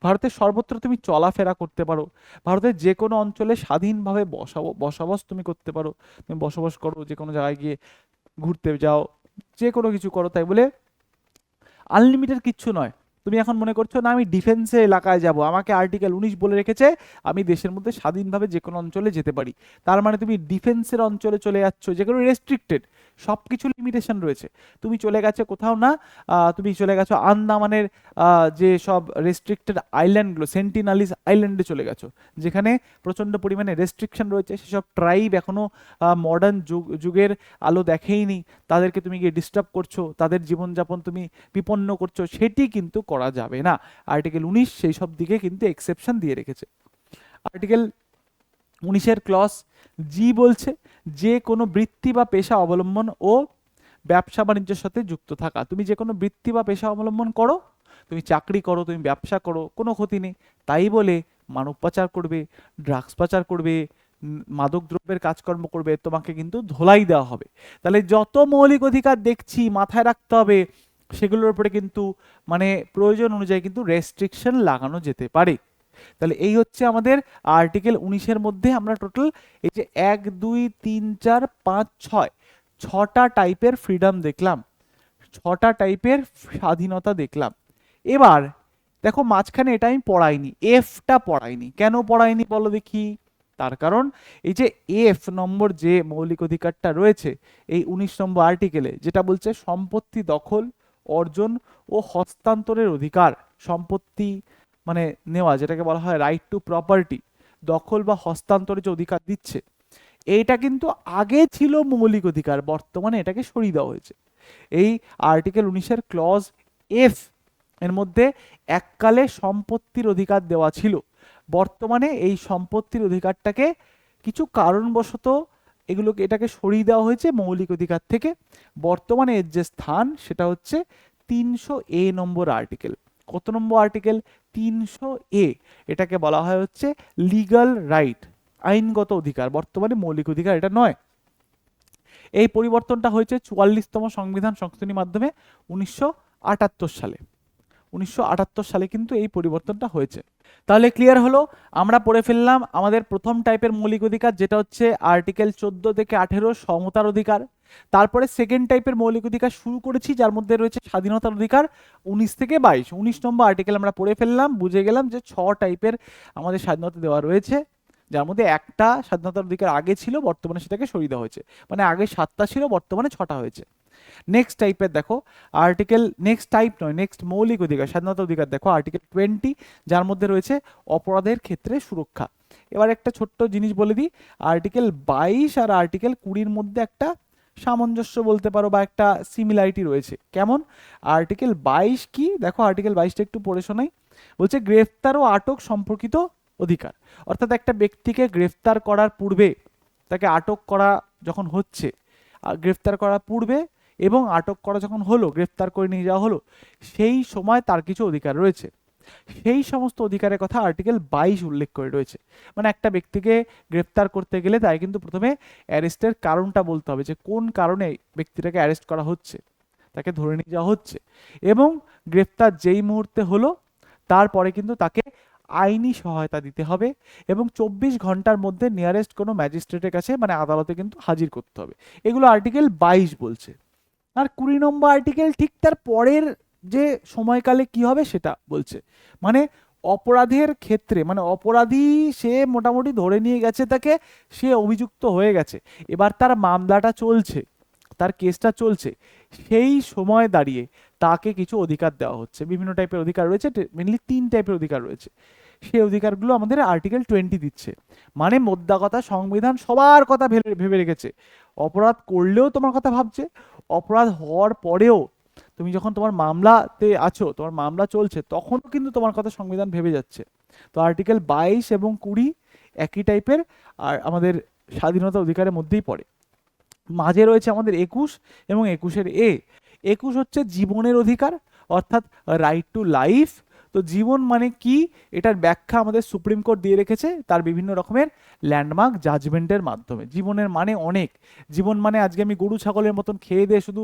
ভারতের সর্বত্র তুমি চলাফেরা করতে পারো, ভারতের যে কোনো অঞ্চলে স্বাধীনভাবে বসবাস তুমি করতে পারো, তুমি বসবাস করো, যে কোনো জায়গায় গিয়ে ঘুরতে যাও, যে কোনো কিছু করো। তাই বলে আনলিমিটেড কিচ্ছু নয়। তুমি এখন মনে করছো না আমি ডিফেন্সের এলাকায় যাব, আমাকে আর্টিকেল 19 বলে রেখেছে আমি দেশের মধ্যে স্বাধীনভাবে যে কোনো অঞ্চলে যেতে পারি, তার মানে তুমি ডিফেন্সের অঞ্চলে চলে যাচ্ছ, যেগুলো রেস্ট্রিক্টেড, সব কিছু লিমিটেশন রয়েছে। তুমি চলে গেছো কোথাও না, তুমি চলে গেছো আন্দামানের যে সব রেস্ট্রিক্টেড আইল্যান্ডগুলো, সেন্টিনালিস আইল্যান্ডে চলে গেছো, যেখানে প্রচণ্ড পরিমাণে রেস্ট্রিকশন রয়েছে, সেসব ট্রাইব এখনও মডার্ন যুগের আলো দেখেইনি, তাদেরকে তুমি গিয়ে ডিস্টার্ব করছো, তাদের জীবনযাপন তুমি বিপন্ন করছো, সেটি কিন্তু করা যাবে না। আর্টিকেল 19 সেই সব দিকে কিন্তু এক্সেপশন দিয়ে রেখেছে। আর্টিকেল 19-এর ক্লজ জি বলছে যে কোনো বৃত্তি বা পেশা অবলম্বন ও ব্যবসা বাণিজ্যের সাথে যুক্ত থাকা। তুমি যে কোনো বৃত্তি বা পেশা অবলম্বন করো, তুমি চাকরি করো, তুমি ব্যবসা করো, কোনো ক্ষতি নেই। তাই বলে মানব পাচার করবে, ড্রাগস পাচার করবে, মাদক দ্রব্যের কাজকর্ম করবে, তোমাকে কিন্তু ধোলাই দেওয়া হবে। তাহলে যত মৌলিক অধিকার দেখছি মাথায় রাখতে হবে, সেগুলোর উপরে কিন্তু মানে প্রয়োজন অনুযায়ী কিন্তু রেস্ট্রিকশন লাগানো যেতে পারে। তাহলে এই হচ্ছে আমাদের আর্টিকেল 19-এর মধ্যে আমরা টোটাল এই যে 1 2 3 4 5 6 6টা টাইপের ফ্রিডম দেখলাম, 6টা টাইপের স্বাধীনতা দেখলাম। এবার দেখো মাঝখানে এটা আমি পড়াইনি, এফটা পড়াইনি। কেন পড়াইনি বলো দেখি? তার কারণ এই যে এফ নম্বর যে মৌলিক অধিকারটা রয়েছে এই 19 নম্বর আর্টিকেলে, যেটা বলছে সম্পত্তি দখল, অর্জন ও হস্তান্তরের অধিকার, সম্পত্তি মানে নেওয়া, যেটাকে বলা হয় রাইট টু প্রপার্টি, দখল বা হস্তান্তরের যে অধিকার দিচ্ছে, এইটা কিন্তু আগে ছিল মৌলিক অধিকার, বর্তমানে এটাকে সরিয়ে দেওয়া হয়েছে। এই আর্টিকেল 19-এর ক্লজ এফ এর মধ্যে এককালে সম্পত্তির অধিকার দেওয়া ছিল, বর্তমানে এই সম্পত্তির অধিকারটাকে কিছু কারণবশত এটাকে সরিয়ে দেওয়া হয়েছে মৌলিক অধিকার থেকে। বর্তমানে এর যে স্থান সেটা হচ্ছে 300A নম্বর আর্টিকেল। কত নম্বর আর্টিকেল? 300A। এটাকে বলা হয় হচ্ছে লিগাল রাইট, আইনগত অধিকার, বর্তমানে মৌলিক অধিকার এটা নয়। এই পরিবর্তনটা হয়েছে 44তম সংবিধান সংশোধনীর মাধ্যমে 1978 সালে। 1978 সালে কিন্তু এই পরিবর্তনটা হয়েছে। তাহলে ক্লিয়ার হলো, আমরা পড়ে ফেললাম আমাদের প্রথম টাইপের মৌলিক অধিকার, যেটা হচ্ছে আর্টিকেল 14 থেকে 18 সমতার অধিকার। তারপরে সেকেন্ড টাইপের মৌলিক অধিকার শুরু করেছি, যার মধ্যে রয়েছে স্বাধীনতার অধিকার 19 থেকে 22। 19 নম্বর আর্টিকেল আমরা পড়ে ফেললাম, বুঝে গেলাম যে 6 টাইপের আমাদের স্বাধীনতা দেওয়া রয়েছে, যার মধ্যে একটা স্বাধীনতার অধিকার আগে ছিল, বর্তমানে সেটাকে সরিয়ে দেওয়া হয়েছে, মানে আগে 7টা ছিল, বর্তমানে 6টা হয়েছে। নেক্সট টাইপের দেখো আর্টিকেল, নেক্সট টাইপ নয়, নেক্সট মৌলিক অধিকার স্বাধীনতা অধিকার দেখো আর্টিকেল 20, যার মধ্যে রয়েছে অপরাধের ক্ষেত্রে সুরক্ষা। এবার একটা ছোট্ট জিনিস বলে দিই, আর্টিকেল 22 আর আর্টিকেল 20-র মধ্যে একটা সামঞ্জস্য বলতে পারো বা একটা সিমিলারিটি রয়েছে। কেমন? আর্টিকেল 22 কি দেখো, আর্টিকেল 22টা একটু পড়ে শোনাই। বলছে গ্রেফতার ও আটক সম্পর্কিত অধিকার, অর্থাৎ একটা ব্যক্তিকে গ্রেফতার করার পূর্বে, তাকে আটক করা যখন হচ্ছে, গ্রেফতার করার পূর্বে এবং আটক করা যখন হলো, গ্রেফতার করে নিয়ে যাওয়া হলো, সেই সময় তার কিছু অধিকার রয়েছে। সেই সমস্ত অধিকারের কথা আর্টিকেল 22 উল্লেখ করে রয়েছে। মানে একটা ব্যক্তিকে গ্রেফতার করতে গেলে তাই কিন্তু প্রথমে অ্যারেস্টের কারণটা বলতে হবে, যে কোন কারণে ব্যক্তিটাকে অ্যারেস্ট করা হচ্ছে, তাকে ধরে নিয়ে যাওয়া হচ্ছে, এবং গ্রেফতার যেই মুহূর্তে হলো তারপরে কিন্তু তাকে আইনি সহায়তা দিতে হবে এবং 24 ঘন্টার মধ্যে নিয়ারেস্ট কোনো ম্যাজিস্ট্রেটের কাছে মানে আদালতে কিন্তু হাজির করতে হবে। এগুলো আর্টিকেল 22 বলছে। আর 20 নম্বর আর্টিকেল ঠিক তার পরের যে সময়কালে কি হবে সেটা বলছে। মানে অপরাধের ক্ষেত্রে, মানে অপরাধী সে মোটামুটি ধরে নিয়ে গেছে তাকে, সে অভিযুক্ত হয়ে গেছে, এবার তার মামলাটা চলছে, তার কেসটা চলছে, সেই সময় দাঁড়িয়ে তাকে কিছু অধিকার দেওয়া হচ্ছে। বিভিন্ন টাইপের অধিকার রয়েছে, মেনলি 3 টাইপের অধিকার রয়েছে। সেই অধিকারগুলো আমাদের আর্টিকেল 20 দিচ্ছে। মানে মোদ্দা কথা, সংবিধান সবার কথা ভেবে রেখেছে। অপরাধ করলেও তোমার কথা ভাবছে, অপরাধ হওয়ার পরেও তুমি যখন তোমার মামলাতে আছো, তোমার মামলা চলছে, তখনও কিন্তু তোমার কথা সংবিধান ভেবে যাচ্ছে। তো আর্টিকেল 22 এবং 20 একই টাইপের, আর আমাদের স্বাধীনতা অধিকারের মধ্যেই পড়ে। মাঝে রয়েছে আমাদের 21 এবং 21-এর এ। 21 হচ্ছে জীবনের অধিকার, অর্থাৎ রাইট টু লাইফ। তো জীবন মানে কি, এটার ব্যাখ্যা আমাদের সুপ্রিম কোর্ট দিয়ে রেখেছে তার বিভিন্ন রকমের ল্যান্ডমার্ক জাজমেন্টের মাধ্যমে। জীবনের মানে অনেক। জীবন মানে আজকে আমি গরু ছাগলের মতন খেয়ে দিয়ে শুধু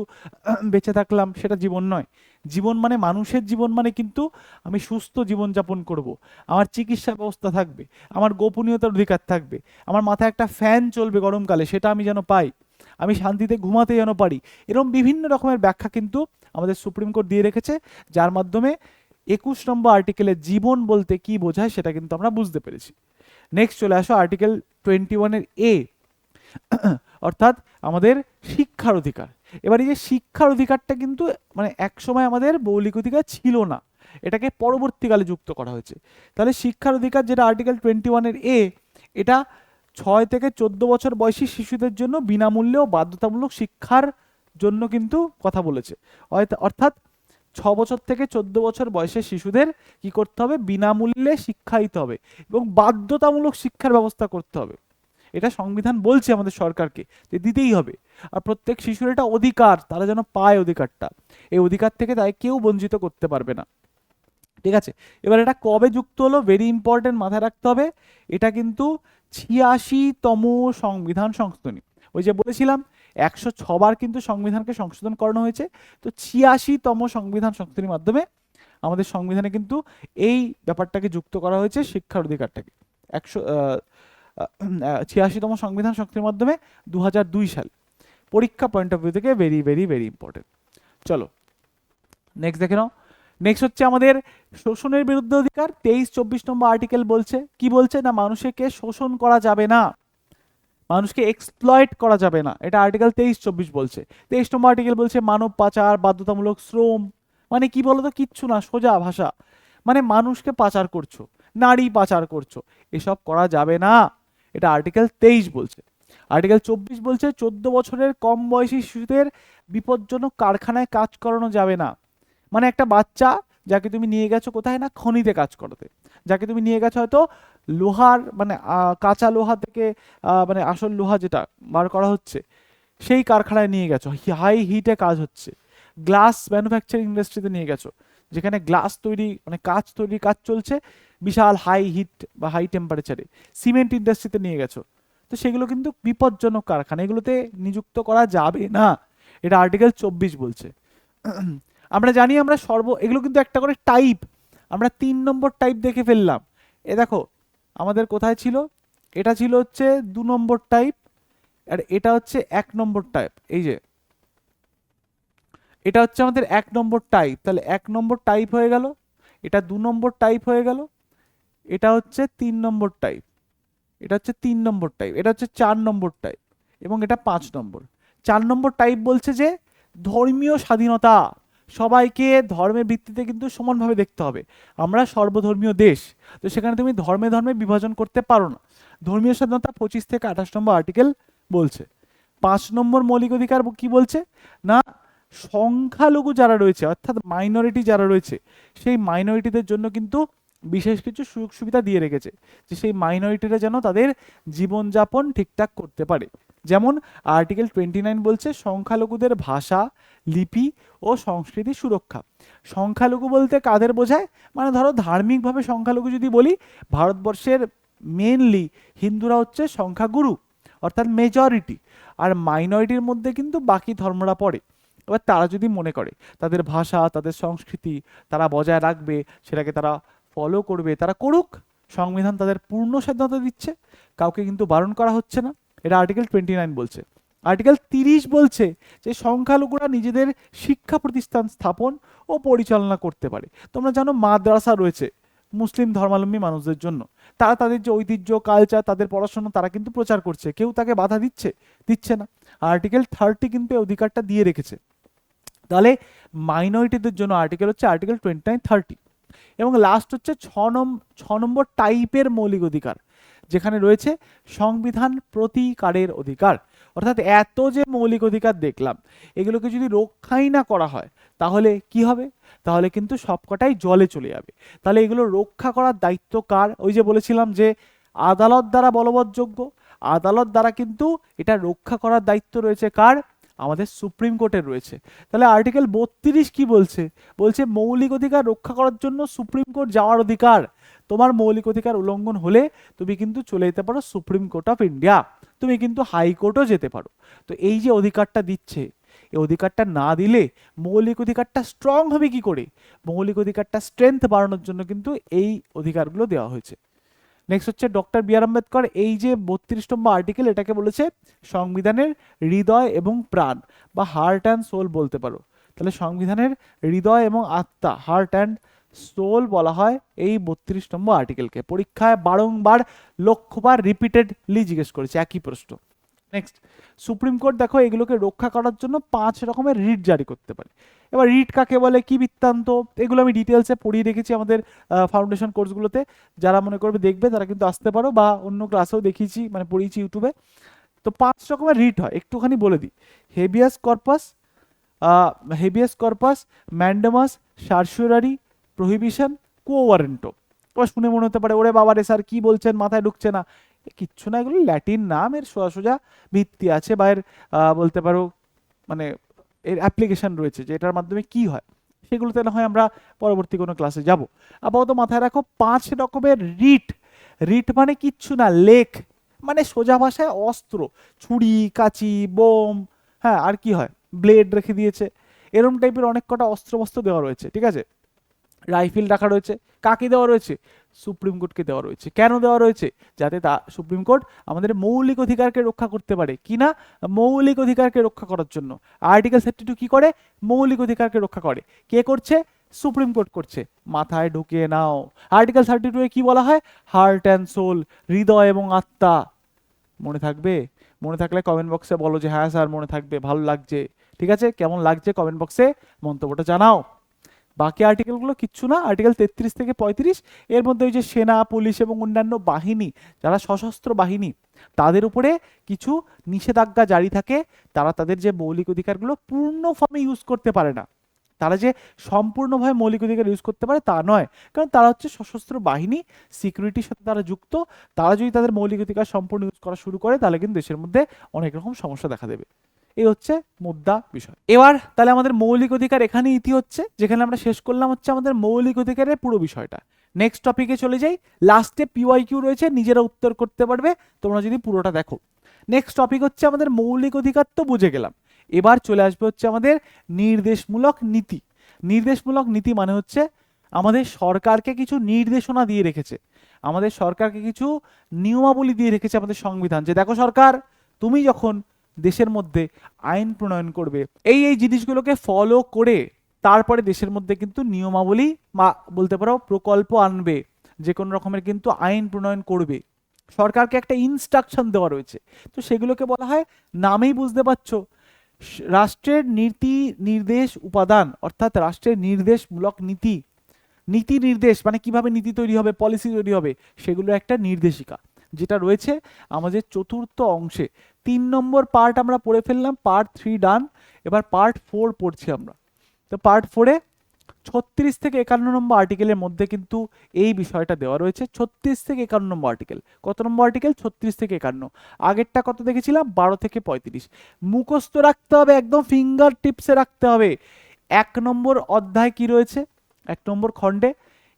বেঁচে থাকলাম, সেটা জীবন নয়। জীবন মানে মানুষের জীবন মানে কিন্তু আমি সুস্থ জীবনযাপন করব, আমার চিকিৎসা ব্যবস্থা থাকবে, আমার গোপনীয়তার অধিকার থাকবে, আমার মাথায় একটা ফ্যান চলবে গরমকালে, সেটা আমি যেন পাই, আমি শান্তিতে ঘুমাতে যেন পারি। এরকম বিভিন্ন রকমের ব্যাখ্যা কিন্তু আমাদের সুপ্রিম কোর্ট দিয়ে রেখেছে, যার মাধ্যমে 21 নম্বর আর্টিকেলে জীবন বলতে কি বোঝায় সেটা কিন্তু আমরা বুঝতে পেরেছি। নেক্সট চলে আসো আর্টিকেল 21-এর এ, অর্থাৎ আমাদের শিক্ষার অধিকার। এবার এই যে শিক্ষার অধিকারটা কিন্তু মানে একসময় আমাদের মৌলিক অধিকার ছিল না, এটাকে পরবর্তীকালে যুক্ত করা হয়েছে। তাহলে শিক্ষার অধিকার যেটা আর্টিকেল 21-এর এ, এটা 6 থেকে 14 বছর বয়সী শিশুদের জন্য বিনামূল্যে ও বাধ্যতামূলক শিক্ষার জন্য কিন্তু কথা বলেছে। অর্থাৎ 6 বছর থেকে 14 বছর বয়সের শিশুদের কি করতে হবে, বিনামূল্যে শিক্ষা দিতে হবে এবং বাধ্যতামূলক শিক্ষার ব্যবস্থা করতে হবে। এটা সংবিধান বলছে আমাদের সরকারকে যে দিতেই হবে। আর প্রত্যেক শিশুর এটা অধিকার, তারা যেন পায় অধিকারটা, এই অধিকার থেকে তাই কেউ বঞ্চিত করতে পারবে না। ঠিক আছে, এবার এটা কবে যুক্ত হলো, ভেরি ইম্পর্টেন্ট, মাথায় রাখতে হবে। এটা কিন্তু 86তম সংবিধান সংশোধনী। ওই যে বলেছিলাম 106 বার কিন্তু সংবিধানকে সংশোধন করানো হয়েছে, তো 86তম সংবিধান সংশোধনীর মাধ্যমে আমাদের সংবিধানে কিন্তু এই ব্যাপারটাকে যুক্ত করা হয়েছে, শিক্ষার অধিকারটাকে। 86তম সংবিধান সংশোধনীর মাধ্যমে 2002 সালে। পরীক্ষা পয়েন্ট অফ ভিউ থেকে ভেরি ভেরি ভেরি ইম্পর্টেন্ট। চলো নেক্সট দেখে নাও। নেক্সট হচ্ছে আমাদের শোষণের বিরুদ্ধে অধিকার। 23-24 নম্বর আর্টিকেল বলছে, কি বলছে না, মানুষকে শোষণ করা যাবে না, মানুষকে এক্সপ্লয়েট করা যাবে না, এটা আর্টিকেল 23-24 বলছে। 23 নম্বর আর্টিকেল বলছে মানব পাচার, বাধ্যতামূলক শ্রম। মানে কি বলতো, কিচ্ছু না, সোজা ভাষা, মানে মানুষকে পাচার করছো, নারী পাচার করছো, এসব করা যাবে না, এটা আর্টিকেল 23 বলছে। আর্টিকেল 24 বলছে 14 বছরের কম বয়সী শিশুদের বিপজ্জনক কারখানায় কাজ করানো যাবে না। মানে একটা বাচ্চা যাকে তুমি নিয়ে গেছো কোথায় না, খনিতে কাজ করতে, যাকে তুমি নিয়ে গেছো হয়তো লোহার মানে কাঁচা লোহা থেকে মানে আসল লোহা যেটা বার করা হচ্ছে সেই কারখানায় নিয়ে গেছো, হাই হিটে কাজ হচ্ছে, গ্লাস ম্যানুফ্যাকচারিং ইন্ডাস্ট্রিতে নিয়ে গেছো, যেখানে গ্লাস তৈরি মানে কাঁচ তৈরির কাজ চলছে বিশাল হাই হিট বা হাই টেম্পারেচারে, সিমেন্ট ইন্ডাস্ট্রিতে নিয়ে গেছো, তো সেগুলো কিন্তু বিপজ্জনক কারখানা, এগুলোতে নিযুক্ত করা যাবে না, এটা আর্টিকেল 24 বলছে। আমরা জানি আমরা এগুলো কিন্তু একটা করে টাইপ, আমরা 3 নম্বর টাইপ দেখে ফেললাম। এ দেখো আমাদের কোথায় ছিল, এটা ছিল হচ্ছে 2 নম্বর টাইপ, আর এটা হচ্ছে 1 নম্বর টাইপ। এই যে এটা হচ্ছে আমাদের 1 নম্বর টাইপ, তাহলে 1 নম্বর টাইপ হয়ে গেল, এটা 2 নম্বর টাইপ হয়ে গেল, এটা হচ্ছে 3 নম্বর টাইপ, এটা হচ্ছে 3 নম্বর টাইপ, এটা হচ্ছে 4 নম্বর টাইপ এবং এটা 5 নম্বর। 4 নম্বর টাইপ বলছে যে ধর্মীয় স্বাধীনতা, সবাইকে ধর্মের ভিত্তিতে কিন্তু সমানভাবে দেখতে হবে, আমরা সর্বধর্মীয় দেশ, তো সেখানে তুমি ধর্মে ধর্মে বিভাজন করতে পারো না। ধর্মীয় স্বাধীনতা 25 থেকে 28 নম্বর আর্টিকেল বলছে। 5 নম্বর মৌলিক অধিকার কি বলছে না, সংখ্যালঘু যারা রয়েছে অর্থাৎ মাইনরিটি যারা রয়েছে সেই মাইনরিটিদের জন্য কিন্তু বিশেষ কিছু সুযোগ সুবিধা দিয়ে রেখেছে, যে সেই মাইনরিটিরা যেন তাদের জীবনযাপন ঠিকঠাক করতে পারে। যেমন আর্টিকেল 29 বলছে সংখ্যালঘুদের ভাষা, লিপি ও সংস্কৃতি সুরক্ষা। সংখ্যালঘু বলতে কাদের বোঝায়? মানে ধরো ধার্মিকভাবে সংখ্যালঘু যদি বলি, ভারতবর্ষের মেনলি হিন্দুরা হচ্ছে সংখ্যাগুরু, অর্থাৎ মেজরিটি, আর মাইনরিটির মধ্যে কিন্তু বাকি ধর্মরা পড়ে। এবার তারা যদি মনে করে তাদের ভাষা, তাদের সংস্কৃতি তারা বজায় রাখবে, সেটাকে তারা ফলো করবে, তারা করুক। সংবিধান তাদের পূর্ণ স্বাধীনতা দিচ্ছে, কাউকে কিন্তু বারণ করা হচ্ছে না। এটা আর্টিকেল 29 বলছে। আর্টিকেল 30 বলছে যে সংখ্যালঘুরা নিজেদের শিক্ষা প্রতিষ্ঠান স্থাপন ও পরিচালনা করতে পারে। তোমরা জানো মাদ্রাসা রয়েছে মুসলিম ধর্মাবলম্বী মানুষদের জন্য, তারা তাদের যে ঐতিহ্য, কালচার, তাদের পড়াশোনা তারা কিন্তু প্রচার করছে, কেউ তাকে বাধা দিচ্ছে না। আর্টিকেল 30 কিন্তু এই অধিকারটা দিয়ে রেখেছে। তাহলে মাইনরিটিদের জন্য আর্টিকেল হচ্ছে আর্টিকেল 29, 30। এবং লাস্ট হচ্ছে 6 নম্বর টাইপের মৌলিক অধিকার, যেখানে রয়েছে সংবিধান প্রতিকারের অধিকার। অর্থাৎ এত যে মৌলিক অধিকার দেখলাম, এগুলোকে যদি রক্ষাই না করা হয় তাহলে কি হবে? তাহলে কিন্তু সবকটাই জলে চলে যাবে। তাহলে এগুলো রক্ষা করার দায়িত্ব কার? ওই যে বলেছিলাম যে আদালত দ্বারা বলবৎযোগ্য, আদালত দ্বারা কিন্তু এটা রক্ষা করার দায়িত্ব রয়েছে কার? আমাদের সুপ্রিম কোর্টের রয়েছে। তাহলে আর্টিকেল 32 কি বলছে? বলছে মৌলিক অধিকার রক্ষা করার জন্য সুপ্রিম কোর্ট যাওয়ার অধিকার। তোমার মৌলিক অধিকার উল্লঙ্ঘন হলে তুমি কিন্তু চলে যেতে পারো সুপ্রিম কোর্ট অফ ইন্ডিয়া, তুমি কিন্তু হাইকোর্টও যেতে পারো। তো এই যে অধিকারটা দিচ্ছে, এই অধিকারটা না দিলে মৌলিক অধিকারটা স্ট্রং হবে কি করে? মৌলিক অধিকারটা স্ট্রেংথ বাড়ানোর জন্য কিন্তু এই অধিকারগুলো দেওয়া হয়েছে। নেক্সট হচ্ছে ডক্টর বি আর আম্বেদকর, এই যে 32 নম্বর আর্টিকেল, এটাকে বলেছে সংবিধানের হৃদয় এবং প্রাণ, বা হার্ট অ্যান্ড সোল বলতে পারো। তাহলে সংবিধানের হৃদয় এবং আত্মা, হার্ট অ্যান্ড সোল বলা হয় এই 32 নম্বর আর্টিকেলকে। পরীক্ষায় বারংবার লক্ষবার রিপিটেডলি জিজ্ঞেস করেছে একই প্রশ্ন। নেক্সট, সুপ্রিম কোর্ট দেখো এগুলোকে রক্ষা করার জন্য 5 রকমের রিট জারি করতে পারে। এবার রিট কাকে বলে, কি বৃত্তান্ত, এগুলো আমি ডিটেলসে পড়িয়ে রেখেছি আমাদের ফাউন্ডেশন কোর্সগুলোতে। যারা মনে করবে দেখবে তারা কিন্তু আসতে পারো, বা অন্য ক্লাসেও দেখিয়েছি, মানে পড়িয়েছি ইউটিউবে। তো 5 রকমের রিট হয়, একটুখানি বলে দিই। Habeas corpus, mandamus, certiorari, prohibition, quo warranto. এবার শুনে মনে হতে পারে ওরে বাবা রে স্যার কি বলছেন, মাথায় ঢুকছে না। কিচ্ছু না, এগুলো ল্যাটিন নাম, এর সোজা সোজা ভিত্তি আছে, বা এর বলতে পারো মানে এর অ্যাপ্লিকেশন রয়েছে, যে এটার মাধ্যমে কি হয় সেগুলোতে না হয় আমরা পরবর্তী কোনো ক্লাসে যাব। আপাতত মাথায় রাখো 5 রকমের রিট। রিট মানে কিচ্ছু না, লেখ, মানে সোজা ভাষায় অস্ত্র, ছুরি, কাঁচি, বোম, হ্যাঁ আর কি হয়, ব্লেড রেখে দিয়েছে, এরম টাইপের অনেক কটা অস্ত্র দেওয়া রয়েছে, ঠিক আছে। রাইফেল রাখা রয়েছে, কাকে দেওয়া রয়েছে? সুপ্রিম কোর্টকে দেওয়া রয়েছে। কেন দেওয়া রয়েছে? যাতে সুপ্রিম কোর্ট আমাদের মৌলিক অধিকারকে রক্ষা করতে পারে। কি না? মৌলিক অধিকারকে রক্ষা করার জন্য। আর্টিকেল 32 কি করে? মৌলিক অধিকারকে রক্ষা করে। কে করছে? সুপ্রিম কোর্ট করছে। মাথায় ঢুকিয়ে নাও। আর্টিকেল 32 এ কি বলা হয়? হার্ট অ্যান্ড সোল, হৃদয় এবং আত্মা। মনে থাকবে? মনে থাকলে কমেন্ট বক্সে বলো যে হ্যাঁ স্যার মনে থাকবে, ভালো লাগছে। ঠিক আছে, কেমন লাগছে কমেন্ট বক্সে মন্তব্যটা জানাও। বাকি আর্টিকেলগুলো কিচ্ছু না। আর্টিকেল 33 থেকে 35, এর মধ্যে ওই যে সেনা, পুলিশ এবং অন্যান্য বাহিনী, যারা সশস্ত্র বাহিনী, তাদের উপরে কিছু নিষেধাজ্ঞা জারি থাকে। তারা তাদের যে মৌলিক অধিকারগুলো পূর্ণ ফর্মে ইউজ করতে পারে না। তারা যে সম্পূর্ণভাবে মৌলিক অধিকার ইউজ করতে পারে তা নয়, কারণ তারা হচ্ছে সশস্ত্র বাহিনী, সিকিউরিটির সাথে তারা যুক্ত। তারা যদি তাদের মৌলিক অধিকার সম্পূর্ণ ইউজ করা শুরু করে তাহলে কিন্তু দেশের মধ্যে অনেক রকম সমস্যা দেখা দেবে। এই হচ্ছে মুদ্রা বিষয়। এবার তাহলে আমাদের মৌলিক অধিকার এখানে ইতি হচ্ছে, যেখানে আমরা শেষ করলাম হচ্ছে আমাদের মৌলিক অধিকারের পুরো বিষয়টা। নেক্সট টপিকে চলে যাই। লাস্টে পিওয়াইকিউ রয়েছে, নিজেরা উত্তর করতে পারবে তোমরা যদি পুরোটা দেখো। নেক্সট টপিক হচ্ছে আমাদের মৌলিক অধিকার তো বুঝে গেলাম। এবার চলে আসবে হচ্ছে আমাদের নির্দেশমূলক নীতি। নির্দেশমূলক নীতি মানে হচ্ছে আমাদের সরকারকে কিছু নির্দেশনা দিয়ে রেখেছে, আমাদের সরকারকে কিছু নিয়মাবলী দিয়ে রেখেছে আমাদের সংবিধান, যে দেখো সরকার, তুমি যখন দেশের মধ্যে আইন প্রণয়ন করবে, এই জিনিসগুলোকে ফলো করে তারপরে দেশের মধ্যে কিন্তু নিয়মাবলী বা বলতে পারো প্রকল্প আনবে, যে কোনো রকমের কিন্তু আইন প্রণয়ন করবে। সরকারকে একটা ইনস্ট্রাকশন দেওয়া রয়েছে, তো সেগুলোকে বলা হয়, নামেই বুঝতে পারছো, রাষ্ট্রের নীতি নির্দেশ উপাদান, অর্থাৎ রাষ্ট্রের নির্দেশমূলক নীতি। নীতি নির্দেশ মানে কিভাবে নীতি তৈরি হবে, পলিসি তৈরি হবে, সেগুলো একটা নির্দেশিকা, যেটা রয়েছে আমাদের চতুর্থ অংশে। 3 নম্বর পার্ট আমরা পড়ে ফেললাম, পার্ট 3 ডান। এবার পার্ট 4 পড়ছি আমরা। তো পার্ট 4-এ 36 থেকে 51 নম্বর আর্টিকেলের মধ্যে কিন্তু এই বিষয়টা দেওয়া রয়েছে। 36 থেকে 51 নম্বর আর্টিকেল, কত নম্বর আর্টিকেল? 36 থেকে 51। আগেরটা কত দেখেছিলাম? 12 থেকে 35। মুখস্থ রাখতে হবে, একদম ফিঙ্গার টিপসে রাখতে হবে। 1 নম্বর অধ্যায় কি রয়েছে? 1 নম্বর খণ্ডে,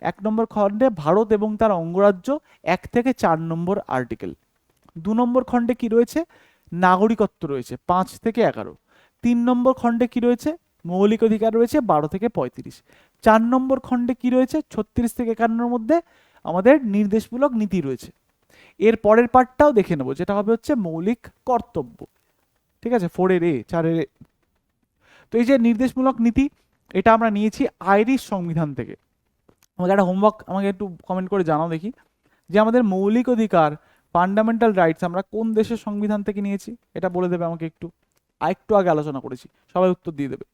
1 নম্বর খণ্ডে ভারত এবং তার অঙ্গরাজ্য, 1 থেকে 4 নম্বর আর্টিকেল। 2 নম্বর খণ্ডে কি রয়েছে? নাগরিকত্ব রয়েছে, 5 থেকে 11। 3 নম্বর খণ্ডে কি রয়েছে? মৌলিক অধিকার রয়েছে, 12 থেকে 35। 4 নম্বর খণ্ডে কি রয়েছে? 36 থেকে 51 মধ্যে আমাদের নির্দেশমূলক নীতি রয়েছে। এর পরের পার্টটাও দেখে নেব, যেটা হবে হচ্ছে মৌলিক কর্তব্য। ঠিক আছে, 4 এর এ, 4 এর এ। তো এই যে নির্দেশমূলক নীতি, এটা আমরা নিয়েছি আইরিশ সংবিধান থেকে। আমাকে একটা হোমওয়ার্ক, আমাকে একটু কমেন্ট করে জানাও দেখি, যে আমাদের মৌলিক অধিকার, ফান্ডামেন্টাল রাইটস আমরা কোন দেশের সংবিধান থেকে নিয়েছি, এটা বলে দেবে আমাকে একটু। একটু আগে আলোচনা করেছি, সবাই উত্তর দিয়ে দেবে।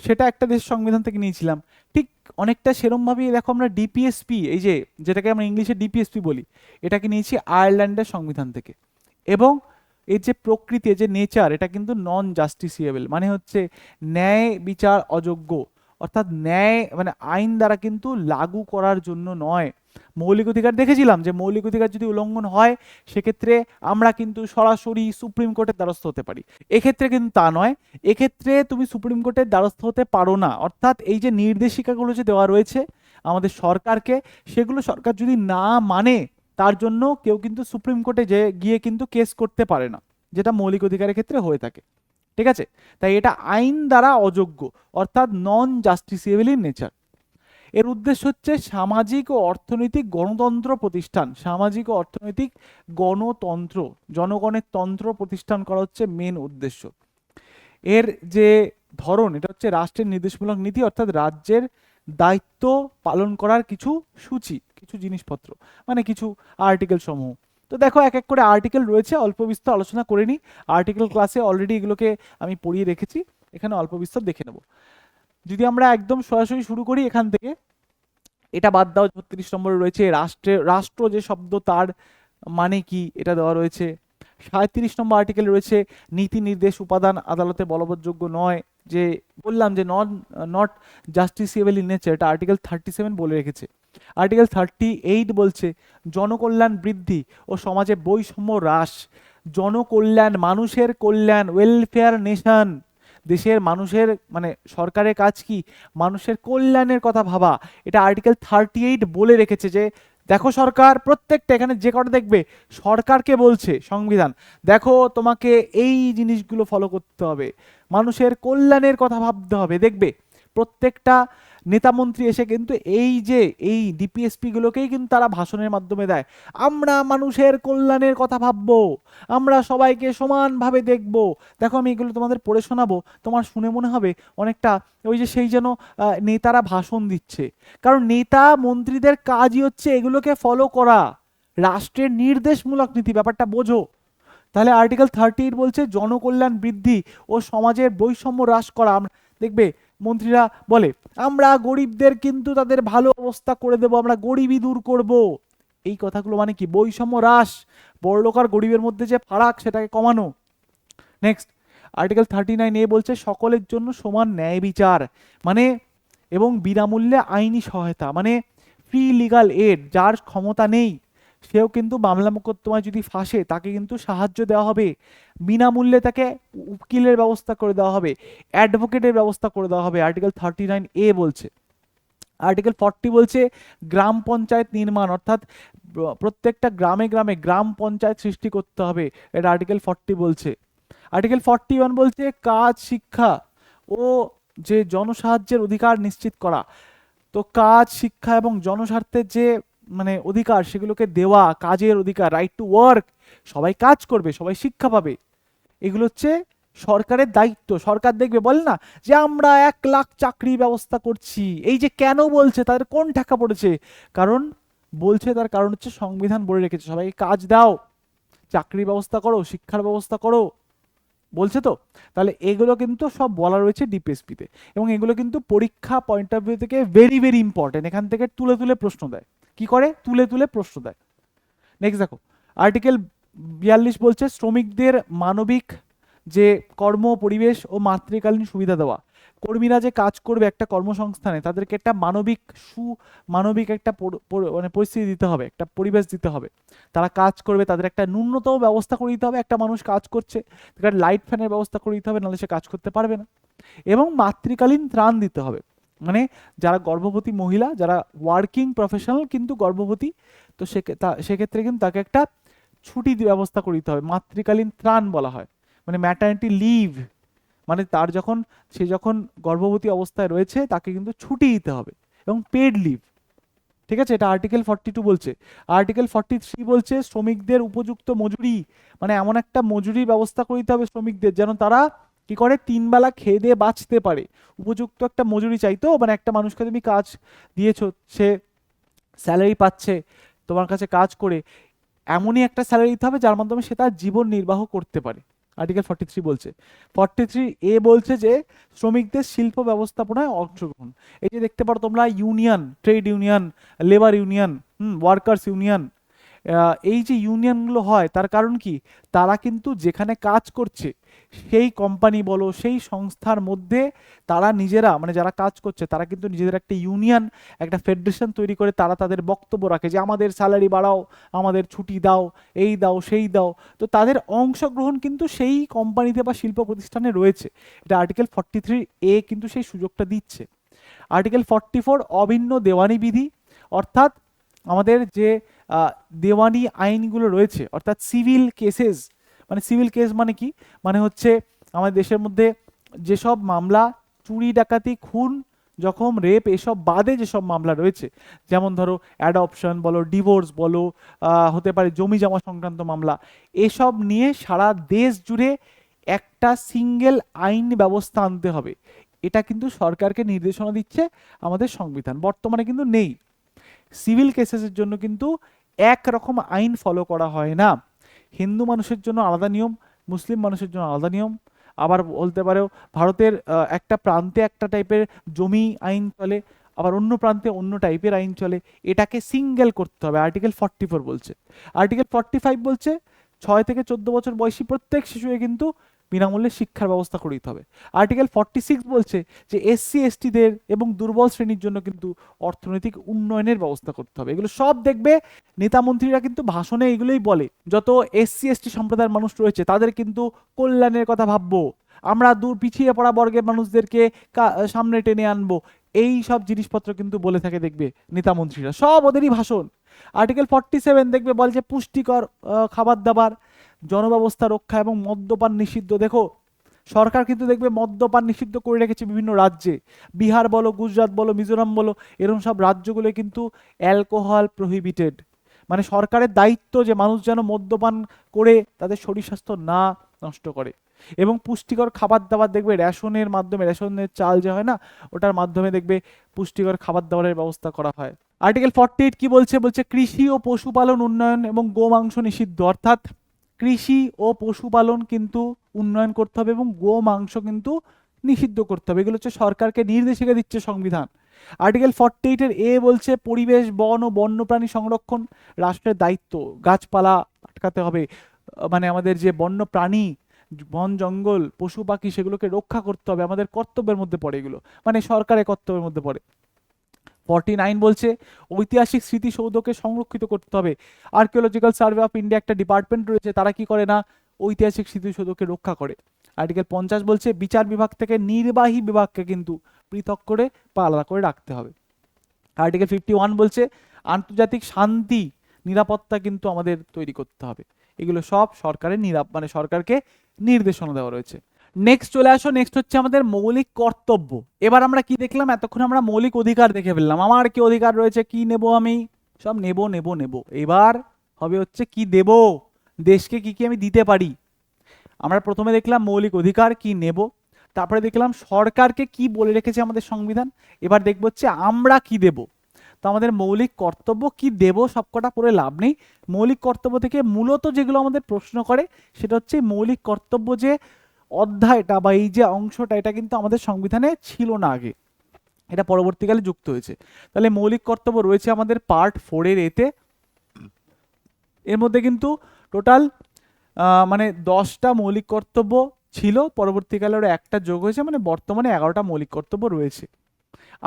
সেটা একটা দেশের সংবিধান থেকে নিয়েছিলাম। ঠিক অনেকটা সেরমভাবেই দেখো আমরা ডিপিএসপি, এই যে যেটাকে আমরা ইংলিশে ডিপিএসপি বলি, এটাকে নিয়েছি আয়ারল্যান্ডের সংবিধান থেকে। এবং এই যে প্রকৃতি, যে নেচার, এটা কিন্তু নন জাস্টিসিয়েবল, মানে হচ্ছে ন্যায় বিচার অযোগ্য, অর্থাৎ ন্যায় মানে আইন দ্বারা কিন্তু লাগু করার জন্য নয়। মৌলিক অধিকার দেখেছিলাম যে মৌলিক অধিকার যদি উল্লঙ্ঘন হয় সেক্ষেত্রে আমরা কিন্তু সরাসরি সুপ্রিম কোর্টের দ্বারস্থ হতে পারি। এক্ষেত্রে কিন্তু তা নয়, এক্ষেত্রে তুমি সুপ্রিম কোর্টের দ্বারস্থ হতে পারো না। অর্থাৎ এই যে নির্দেশিকাগুলো যে দেওয়া রয়েছে আমাদের সরকারকে, সেগুলো সরকার যদি না মানে তার জন্য কেউ কিন্তু সুপ্রিম কোর্টে যে গিয়ে কিন্তু কেস করতে পারে না, যেটা মৌলিক অধিকারের ক্ষেত্রে হয়ে থাকে। ঠিক আছে, তাই এটা আইন দ্বারা অযোগ্য, অর্থাৎ নন জাস্টিসিয়েবল ইন নেচার। এর উদ্দেশ্য হচ্ছে সামাজিক ও অর্থনৈতিক গণতন্ত্র প্রতিষ্ঠান, সামাজিক ও অর্থনৈতিক গণতন্ত্র, জনগণের তন্ত্র প্রতিষ্ঠান করা হচ্ছে মেন উদ্দেশ্য। এর যে ধরন, এটা হচ্ছে রাষ্ট্রের নির্দেশমূলক নীতি, অর্থাৎ রাজ্যের দায়িত্ব পালন করার কিছু সূচি, কিছু জিনিসপত্র, মানে কিছু আর্টিকেল সমূহ। তো দেখো এক এক করে আর্টিকেল রয়েছে, অল্প বিস্তর আলোচনা করে নিই। আর্টিকেল ক্লাসে অলরেডি এগুলোকে আমি পড়িয়ে রেখেছি, এখানে অল্প বিস্তর দেখে নেব। যদি আমরা একদম সরাসরি শুরু করি এখান থেকে, এটা বাদ দাও, 36 নম্বরে রয়েছে রাষ্ট্র যে শব্দ তার মানে কি, এটা দেওয়া রয়েছে। 37 নম্বর আর্টিকেল রয়েছে নীতি নির্দেশ উপাদান আদালতে বলবৎযোগ্য নয়, যে বললাম যে নট জাস্টিসিয়েবল ইন নেচার, এটা আর্টিকেল 37 বলে রেখেছে। আর্টিকেল 38 বলছে জনকল্যাণ বৃদ্ধি ও সমাজে বৈষম্য হ্রাস। জনকল্যাণ, মানুষের কল্যাণ, ওয়েলফেয়ার নেশন, দেশের মানুষের মানে সরকারের কাজ কি? মানুষের কল্যাণের কথা ভাবা। এটা আর্টিকেল 38 বলে রেখেছে যে দেখো সরকার, প্রত্যেকটা এখানে যে কটা দেখবে সরকারকে বলছে সংবিধান, দেখো তোমাকে এই জিনিসগুলো ফলো করতে হবে, মানুষের কল্যাণের কথা ভাবতে হবে। দেখবে প্রত্যেকটা নেতামন্ত্রী এসে কিন্তু এই ডিপিএসপি গুলোকেই কিন্তু তারা ভাষণের মাধ্যমে দেয়, আমরা মানুষের কল্যাণের কথা ভাববো, আমরা সবাইকে সমানভাবে দেখব। দেখো আমি এগুলো তোমাদের পড়ে শোনাবো, তোমার শুনে মনে হবে অনেকটা ওই যে সেই যেন নেতারা ভাষণ দিচ্ছে। কারণ নেতা মন্ত্রীদের কাজই হচ্ছে এগুলোকে ফলো করা, রাষ্ট্রের নির্দেশমূলক নীতি, ব্যাপারটা বোঝো। তাহলে আর্টিকেল 38 বলছে জনকল্যাণ বৃদ্ধি ও সমাজের বৈষম্য হ্রাস করা। দেখবে মন্ত্রীরা বলে আমরা গরিবদের কিন্তু তাদের ভালো অবস্থা করে দেব, আমরা গরিবই দূর করব। এই কথাগুলো মানে কি? বৈষম্য হ্রাস, বড়লোক আর গরিবের মধ্যে যে ফারাক সেটাকে কমানো। নেক্সট আর্টিকেল 39A বলছে সকলের জন্য সমান ন্যায় বিচার, মানে এবং বিনামূল্যে আইনি সহায়তা, মানে ফ্রি লিগাল এড। যার ক্ষমতা নেই সেও কিন্তু মামলা মোকদ্দমায় যদি ফাঁসে তাকে কিন্তু সাহায্য দেওয়া হবে, বিনামূল্যে তাকে উকিলের ব্যবস্থা করে দেওয়া হবে, অ্যাডভোকেটের ব্যবস্থা করে দেওয়া হবে, আর্টিকেল 39A বলছে। আর্টিকেল 40 বলছে গ্রাম পঞ্চায়েত নির্মাণ, অর্থাৎ প্রত্যেকটা গ্রামে গ্রামে গ্রাম পঞ্চায়েত সৃষ্টি করতে হবে, এটা আর্টিকেল 40 বলছে। আর্টিকেল 41 বলছে কাজ, শিক্ষা ও যে জনসাহায্যের অধিকার নিশ্চিত করা। তো কাজ, শিক্ষা এবং জনস্বার্থের যে মানে অধিকার সেগুলোকে দেওয়া, কাজের অধিকার, রাইট টু ওয়ার্ক, সবাই কাজ করবে, সবাই শিক্ষা পাবে, এগুলো হচ্ছে সরকারের দায়িত্ব। সরকার দেখবে বলে না যে আমরা 1 লাখ চাকরি ব্যবস্থা করছি, এই যে কেন বলছে, তাদের কোন ঠেকা পড়েছে? কারণ বলছে, তার কারণ হচ্ছে সংবিধান বলে রেখেছে সবাইকে কাজ দাও, চাকরির ব্যবস্থা করো, শিক্ষার ব্যবস্থা করো, বলছে। তো তাহলে এগুলো কিন্তু সব বলা রয়েছে ডিপিএসপিতে, এবং এগুলো কিন্তু পরীক্ষা পয়েন্ট অফ ভিউ থেকে ভেরি ভেরি ইম্পর্টেন্ট। এখান থেকে তুলে তুলে প্রশ্ন দেয়। কি করে? তুলে তুলে প্রশ্ন দেয়। নেক্সট দেখো আর্টিকেল 42 বলছে শ্রমিকদের মানবিক যে কর্ম পরিবেশ ও মাতৃকালীন সুবিধা দেওয়া। কর্মীরা যে কাজ করবে একটা কর্মসংস্থানে তাদেরকে একটা মানবিক একটা মানে পরিস্থিতি দিতে হবে, একটা পরিবেশ দিতে হবে। তারা কাজ করবে, তাদের একটা ন্যূনতম ব্যবস্থা করে দিতে হবে। একটা মানুষ কাজ করছে, তাকে লাইট ফ্যানের ব্যবস্থা করে দিতে হবে, নাহলে সে কাজ করতে পারবে না। এবং মাতৃকালীন ত্রাণ দিতে হবে, মানে যারা গর্ভবতী মহিলা, যারা ওয়ার্কিং প্রফেশনাল কিন্তু গর্ভবতী, তো সেক্ষেত্রে কিন্তু তাকে একটা ছুটি ব্যবস্থা করে দিতে হবে। মাতৃকালীন ত্রাণ বলা হয়, মানে ম্যাটারনিটি লিভ, মানে সে যখন গর্ভবতী অবস্থায় রয়েছে তাকে কিন্তু ছুটি দিতে হবে, এবং পেড লিভ। ঠিক আছে, এটা আর্টিকেল 42 বলছে। আর্টিকেল 43 বলছে শ্রমিকদের উপযুক্ত মজুরি, মানে এমন একটা মজুরির ব্যবস্থা করে দিতে হবে শ্রমিকদের, যেন তারা কি করে 3 বেলা খেয়ে দিয়ে বাঁচতে পারে। উপযুক্ত একটা মজুরি চাইতো, মানে একটা মানুষকে তুমি কাজ দিয়েছো, সে স্যালারি পাচ্ছে তোমার কাছে কাজ করে, এমনই একটা স্যালারি দিতে হবে যার মাধ্যমে সে তার জীবন নির্বাহ করতে পারে। আর্টিকেল 43 বলছে। 43A বলছে যে শ্রমিকদের শিল্প ব্যবস্থাপনায় অংশগ্রহণ। এই যে দেখতে পারো তোমরা union, trade union, labour union, workers union, এই যে ইউনিয়নগুলো হয় তার কারণ কি, তারা কিন্তু যেখানে কাজ করছে সেই কোম্পানি বলো, সেই সংস্থার মধ্যে তারা নিজেরা, মানে যারা কাজ করছে তারা কিন্তু নিজেদের একটা ইউনিয়ন, একটা ফেডারেশন তৈরি করে তারা তাদের বক্তব্য রাখে যে আমাদের স্যালারি বাড়াও, আমাদের ছুটি দাও, এই দাও সেই দাও। তো তাদের অংশগ্রহণ কিন্তু সেই কোম্পানিতে বা শিল্প প্রতিষ্ঠানে রয়েছে। এটা আর্টিকেল 43A কিন্তু সেই সুযোগটা দিচ্ছে। আর্টিকেল 44 অভিন্ন দেওয়ানি বিধি, অর্থাৎ আমাদের যে দেওয়ানি আইনগুলো রয়েছে, অর্থাৎ সিভিল কেসেস, মানে সিভিল কেস মানে কি, মানে হচ্ছে আমাদের দেশের মধ্যে যেসব মামলা চুরি ডাকাতি খুন জখম রেপ এসব বাদে যেসব মামলা রয়েছে, যেমন ধরো অ্যাডপশন বলো, ডিভোর্স বলো, হতে পারে জমি জমা সংক্রান্ত মামলা, এসব নিয়ে সারা দেশ জুড়ে একটা সিঙ্গেল আইন ব্যবস্থা আনতে হবে। এটা কিন্তু সরকারকে নির্দেশনা দিচ্ছে আমাদের সংবিধান, বর্তমানে কিন্তু নেই। সিভিল কেসেসের জন্য কিন্তু একরকম আইন ফলো করা হয় না। হিন্দু মানুষের জন্য আলাদা নিয়ম, মুসলিম মানুষের জন্য আলাদা নিয়ম, আবার বলতে পারো ভারতের একটা প্রান্তে একটা টাইপের জমি আইন চলে, আবার অন্য প্রান্তে অন্য টাইপের আইন চলে। এটাকে সিঙ্গেল করতে হবে, আর্টিকেল 44 বলছে। আর্টিকেল 45 বলছে 6 থেকে 14 বছর বয়সী প্রত্যেক শিশুকে কিন্তু বিনামূল্যে শিক্ষার ব্যবস্থা করে দিতে হবে। আর্টিকেল 46 বলছে যে এসসি এসটিদের এবং দুর্বল শ্রেণীর জন্য কিন্তু অর্থনৈতিক উন্নয়নের ব্যবস্থা করতে হবে। এগুলো সব দেখবে নেতা মন্ত্রীরা কিন্তু ভাষণে এগুলোই বলে, যত এসসি এসটি সম্প্রদায়ের মানুষ রয়েছে তাদের কিন্তু কল্যাণের কথা ভাববো, আমরা দূর পিছিয়ে পড়া বর্গের মানুষদেরকে সামনে টেনে আনবো, এই সব জিনিসপত্র কিন্তু বলে থাকে দেখবে নেতা মন্ত্রীরা, সব ওদেরই ভাষণ। আর্টিকেল 47 দেখবে বলছে পুষ্টিকর খাবার দাবার, জনব্যবস্থা রক্ষা এবং মদ্যপান নিষিদ্ধ। দেখো সরকার কিন্তু দেখবে মদ্যপান নিষিদ্ধ করে রেখেছে বিভিন্ন রাজ্যে, বিহার বলো, গুজরাট বলো, মিজোরাম বলো, এরকম সব রাজ্যগুলো কিন্তু অ্যালকোহল প্রহিবিটেড। মানে সরকারের দায়িত্ব যে মানুষ যেন মদ্যপান করে তাদের শরীর স্বাস্থ্য না নষ্ট করে। এবং পুষ্টিকর খাবার দাবার দেখবে রেশনের মাধ্যমে, রেশনের চাল যে হয় না, ওটার মাধ্যমে দেখবে পুষ্টিকর খাবার দাবারের ব্যবস্থা করা হয়। আর্টিকেল 48 কি বলছে, বলছে কৃষি ও পশুপালন উন্নয়ন এবং গোমাংস নিষিদ্ধ, অর্থাৎ কৃষি ও পশুপালন কিন্তু উন্নয়ন করতে হবে এবং গো মাংস কিন্তু নিষিদ্ধ করতে হবে। এগুলো হচ্ছে সরকারকে নির্দেশিকা দিচ্ছে সংবিধান। আর্টিকেল 48 বলছে পরিবেশ, বন ও বন্যপ্রাণী সংরক্ষণ রাষ্ট্রের দায়িত্ব, গাছপালা আটকাতে হবে, মানে আমাদের যে বন্য প্রাণী, বন জঙ্গল, পশু পাখি, সেগুলোকে রক্ষা করতে হবে, আমাদের কর্তব্যের মধ্যে পড়ে এগুলো, মানে সরকারের কর্তব্যের মধ্যে পড়ে। 49 বলছে ঐতিহাসিক স্মৃতিসৌধকে সংরক্ষিত করতে হবে। আর্কিওলজিক্যাল সার্ভে অফ ইন্ডিয়া একটা ডিপার্টমেন্ট রয়েছে, তারা কি করে না, ঐতিহাসিক স্মৃতিসৌধকে রক্ষা করে। আর্টিকেল 50 বলছে বিচার বিভাগ থেকে নির্বাহী বিভাগকে কিন্তু পৃথক করে বা আলাদা করে রাখতে হবে। আর্টিকেল 51 বলছে আন্তর্জাতিক শান্তি নিরাপত্তা কিন্তু আমাদের তৈরি করতে হবে। এগুলো সব সরকারের মানে সরকারকে নির্দেশনা দেওয়া রয়েছে। নেক্সট চলে আসো, নেক্সট হচ্ছে আমাদের মৌলিক কর্তব্য। এবার আমরা কি দেখলাম, এতক্ষণ আমরা মৌলিক অধিকার দেখে ফেললাম, আমার কি অধিকার রয়েছে, কি নেব, আমি সব নেব নেব নেব। এবার হবে হচ্ছে কি দেব, দেশকে কি কি আমি দিতে পারি। আমরা প্রথমে দেখলাম মৌলিক অধিকার কি নেব, তারপরে দেখলাম সরকারকে কি বলে রেখেছে আমাদের সংবিধান, এবার দেখবো হচ্ছে আমরা কি দেব। তো আমাদের মৌলিক কর্তব্য কি দেব সবকটা পড়ে লাভ নেই। মৌলিক কর্তব্য থেকে মূলত যেগুলো আমাদের প্রশ্ন করে সেটা হচ্ছে মৌলিক কর্তব্য যে অধ্যায়টা বা এই যে অংশটা, এটা কিন্তু আমাদের সংবিধানে ছিল না আগে, এটা পরবর্তীকালে যুক্ত হয়েছে। তাহলে মৌলিক কর্তব্য রয়েছে আমাদের পার্ট 4 এতে। এর মধ্যে কিন্তু টোটাল মানে 10টা মৌলিক কর্তব্য ছিল, পরবর্তীকালে ওরা একটা যোগ হয়েছে, মানে বর্তমানে 11টা মৌলিক কর্তব্য রয়েছে।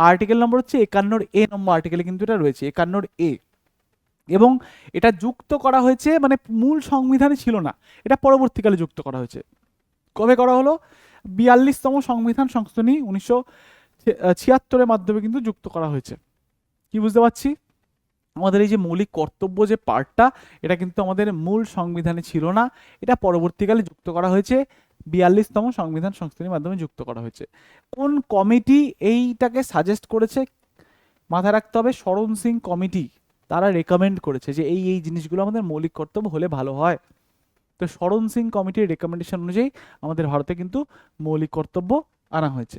আর্টিকেল নম্বর হচ্ছে 51A নম্বর আর্টিকেলে কিন্তু এটা রয়েছে, 51A। এবং এটা যুক্ত করা হয়েছে, মানে মূল সংবিধানে ছিল না, এটা পরবর্তীকালে যুক্ত করা হয়েছে। কবে করা হলো? 42তম সংবিধান সংশোধনী 1976-এর মাধ্যমে কিন্তু যুক্ত করা হয়েছে। কি বুঝতে পারছি? আমাদের এই যে মৌলিক কর্তব্য যে পার্টটা, এটা কিন্তু আমাদের মূল সংবিধানে ছিল না, এটা পরবর্তীকালে যুক্ত করা হয়েছে, 42তম সংবিধান সংশোধনীর মাধ্যমে যুক্ত করা হয়েছে। কোন কমিটি এইটাকে সাজেস্ট করেছে? মাথায় রাখতে হবে, শরণ সিং কমিটি, তারা রেকমেন্ড করেছে যে এই এই জিনিসগুলো আমাদের মৌলিক কর্তব্য হলে ভালো হয়। তো শরণ সিং কমিটির রেকমেন্ডেশন অনুযায়ী আমাদের ভারতে কিন্তু মৌলিক কর্তব্য আনা হয়েছে।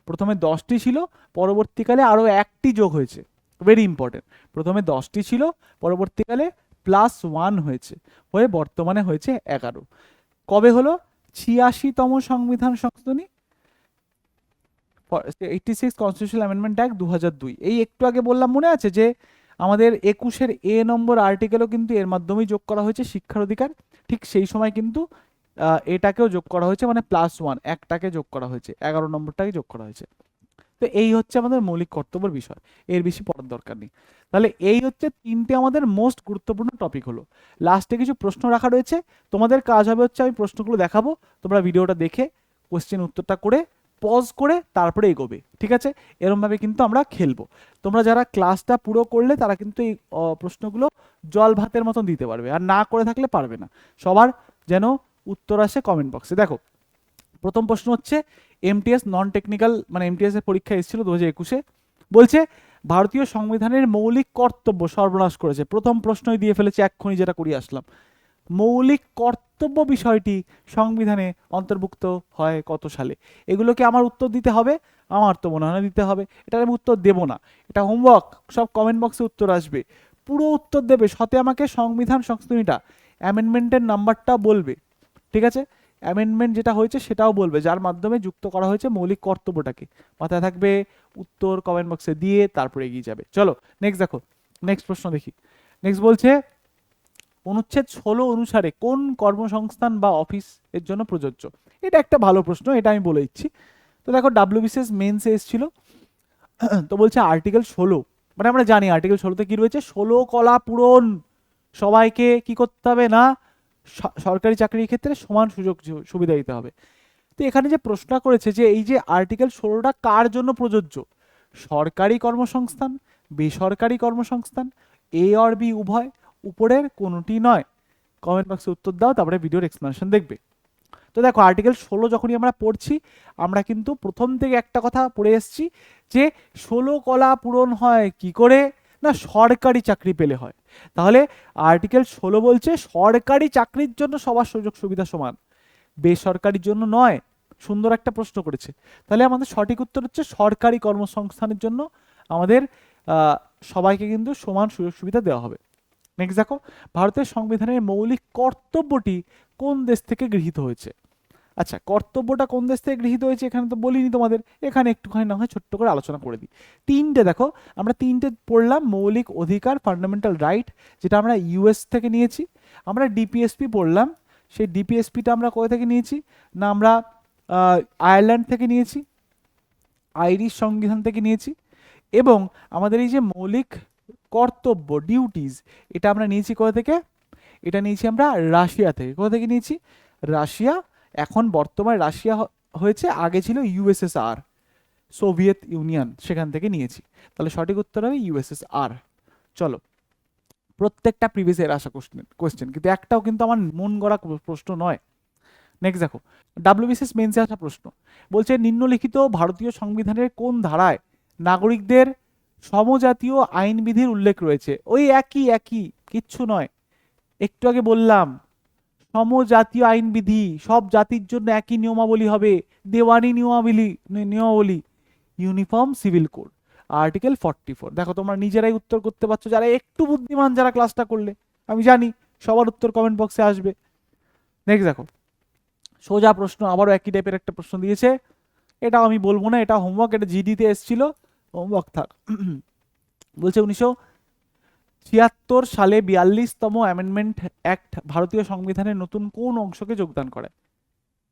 প্রথমে 10টি ছিল, পরবর্তীকালে আরও একটি যোগ হয়েছে, ভেরি ইম্পর্টেন্ট। প্রথমে 10টি ছিল, পরবর্তীকালে +1 হয়েছে, হয়ে বর্তমানে হয়েছে 11। কবে হলো? 86তম সংবিধান সংশোধনী, 86 কনস্টিটিউশনাল অ্যামেন্ডমেন্ট অ্যাক্ট 2002। এই একটু আগে বললাম, মনে আছে যে আমাদের 21-এর A নম্বর আর্টিকেলও কিন্তু এর মাধ্যমেই যোগ করা হয়েছে, শিক্ষার অধিকার। ঠিক সেই সময় কিন্তু এটাকেও যোগ করা হয়েছে, মানে +1 একটাকে যোগ করা হয়েছে, 11 নম্বরটাকে যোগ করা হয়েছে। তো এই হচ্ছে আমাদের মৌলিক কর্তব্যের বিষয়, এর বেশি পড়ার দরকার নেই। তাহলে এই হচ্ছে 3টে আমাদের মোস্ট গুরুত্বপূর্ণ টপিক হলো। লাস্টে কিছু প্রশ্ন রাখা রয়েছে, তোমাদের কাজ হবে হচ্ছে আমি প্রশ্নগুলো দেখাবো, তোমরা ভিডিওটা দেখে কোশ্চেন উত্তরটা করে পজ করে তারপরে এগোবে, ঠিক আছে? এরমভাবে কিন্তু আমরা খেলবো। তোমরা যারা ক্লাসটা পুরো করলে তারা কিন্তু এই প্রশ্নগুলো জল ভাতের মতন দিতে পারবে, আর না করে থাকলে পারবে না। সবার যেন উত্তর আসে কমেন্ট বক্সে। দেখো, প্রথম প্রশ্ন হচ্ছে এমটিএস নন টেকনিক্যাল, মানে এমটিএস এর পরীক্ষা এসেছিল 2021-এ, বলছে ভারতীয় সংবিধানের মৌলিক কর্তব্য সর্বনাশ করেছে। প্রথম প্রশ্নই দিয়ে ফেলেছে এক্ষুনি, যেটা করিয়ে আসলাম। মৌলিক কর্তব্য বিষয়টি সংবিধানে অন্তর্ভুক্ত হয় কত সালে? এগুলোকে আমার উত্তর দিতে হবে? আমার তো মনে হয় না দিতে হবে, এটার আমি উত্তর দেবো না, এটা হোমওয়ার্ক, সব কমেন্ট বক্সে উত্তর আসবে, পুরো উত্তর দেবে, সাথে আমাকে সংবিধান সংশোধনীটা, অ্যামেন্ডমেন্টের নাম্বারটা বলবে, ঠিক আছে? অ্যামেন্ডমেন্ট যেটা হয়েছে সেটাও বলবে, যার মাধ্যমে যুক্ত করা হয়েছে মৌলিক কর্তব্যটাকে, মাথায় থাকবে। উত্তর কমেন্ট বক্সে দিয়ে তারপরে এগিয়ে যাবে। চলো নেক্সট দেখো, নেক্সট প্রশ্ন দেখি। নেক্সট বলছে অনুচ্ছেদ 16 অনুসারে কোন কর্মসংস্থান বা অফিস এর জন্য প্রযোজ্য? এটা একটা ভালো প্রশ্ন, এটা আমি বলে দিচ্ছি। তো দেখো, WBCS মেন্সে এসেছিল, তো বলছে আর্টিকেল 16, মানে আমরা জানি আর্টিকেল 16-তে কি রয়েছে, 16 কলা পূরণ, সবাইকে কি করতে হবে না, সরকারি চাকরির ক্ষেত্রে সমান সুযোগ সুবিধা দিতে হবে। তো এখানে যে প্রশ্ন করেছে যে এই যে আর্টিকেল 16টা কার জন্য প্রযোজ্য, সরকারি কর্মসংস্থান, বেসরকারি কর্মসংস্থান, A আর B উভয়, উপরের কোনোটি নয়? কমেন্ট বক্সে উত্তর দাও, তারপরে ভিডিওর এক্সপ্লেনেশন দেখবে। তো দেখো, আর্টিকেল 16 যখনই আমরা পড়ছি, আমরা কিন্তু প্রথম থেকে একটা কথা পড়ে এসেছি যে 16 কলা পূরণ হয় কি করে, না সরকারি চাকরি পেলে হয়। তাহলে আর্টিকেল 16 বলছে সরকারি চাকরির জন্য সবার সুযোগ সুবিধা সমান, বেসরকারির জন্য নয়। সুন্দর একটা প্রশ্ন করেছে। তাহলে আমাদের সঠিক উত্তর হচ্ছে সরকারি কর্মসংস্থানের জন্য আমাদের সবাইকে কিন্তু সমান সুযোগ সুবিধা দেওয়া হবে। নেক্সট দেখো, ভারতের সংবিধানের মৌলিক কর্তব্যটি কোন দেশ থেকে গৃহীত হয়েছে? আচ্ছা, কর্তব্যটা কোন দেশ থেকে গৃহীত হয়েছে এখানে তো বলিনি তোমাদের, এখানে একটুখানি না হয় ছোট্ট করে আলোচনা করে দিই। তিনটে দেখো, আমরা তিনটে পড়লাম, মৌলিক অধিকার, ফান্ডামেন্টাল রাইট, যেটা আমরা US থেকে নিয়েছি। আমরা DPSP পড়লাম, সেই DPSPটা আমরা কোথা থেকে নিয়েছি, না আমরা আয়ারল্যান্ড থেকে নিয়েছি, আইরিশ সংবিধান থেকে নিয়েছি। এবং আমাদের এই যে মৌলিক কর্তব্য, ডিউটিস, এটা আমরা নিয়েছি কোথা থেকে, এটা নিয়েছি আমরা রাশিয়া থেকে। কোথা থেকে নিয়েছি? রাশিয়া। এখন বর্তমানে রাশিয়া হয়েছে, আগে ছিল USSR, সোভিয়েত ইউনিয়ন, সেখান থেকে নিয়েছি। তাহলে সঠিক উত্তর হবে USSR। চলো, প্রত্যেকটা প্রিভিয়াস ইয়ার আসা কোশ্চেন, কিন্তু একটাও কিন্তু আমার মন গড়া প্রশ্ন নয়। নেক্সট দেখো, WBCS মেন্সে আসা প্রশ্ন, বলছে নিম্নলিখিত ভারতীয় সংবিধানের কোন ধারায় নাগরিকদের সমজাতীয় আইনবিধির উল্লেখ রয়েছে? ওই একই একই, কিচ্ছু নয়, একটু আগে বললাম সমজাতীয় আইনবিধি, সব জাতির জন্য একই নিয়মাবলী হবে, দেওয়ানি নিয়মাবলী, ইউনিফর্ম সিভিল কোড, আর্টিকেল 44। দেখো, তোমরা নিজেরাই উত্তর করতে পারছো, যারা একটু বুদ্ধিমান, যারা ক্লাসটা করলে, আমি জানি সবার উত্তর কমেন্ট বক্সে আসবে। নেক্সট দেখো, সোজা প্রশ্ন, আবারও একই টাইপের একটা প্রশ্ন দিয়েছে, এটাও আমি বলবো না, এটা হোমওয়ার্ক, এটা GD-তে এসেছিল, হোমওয়ার্ক থাক। বলছে 1976 সালে 42তম অ্যামেন্ডমেন্ট অ্যাক্ট ভারতীয় সংবিধানের নতুন কোন অংশকে যোগদান করে?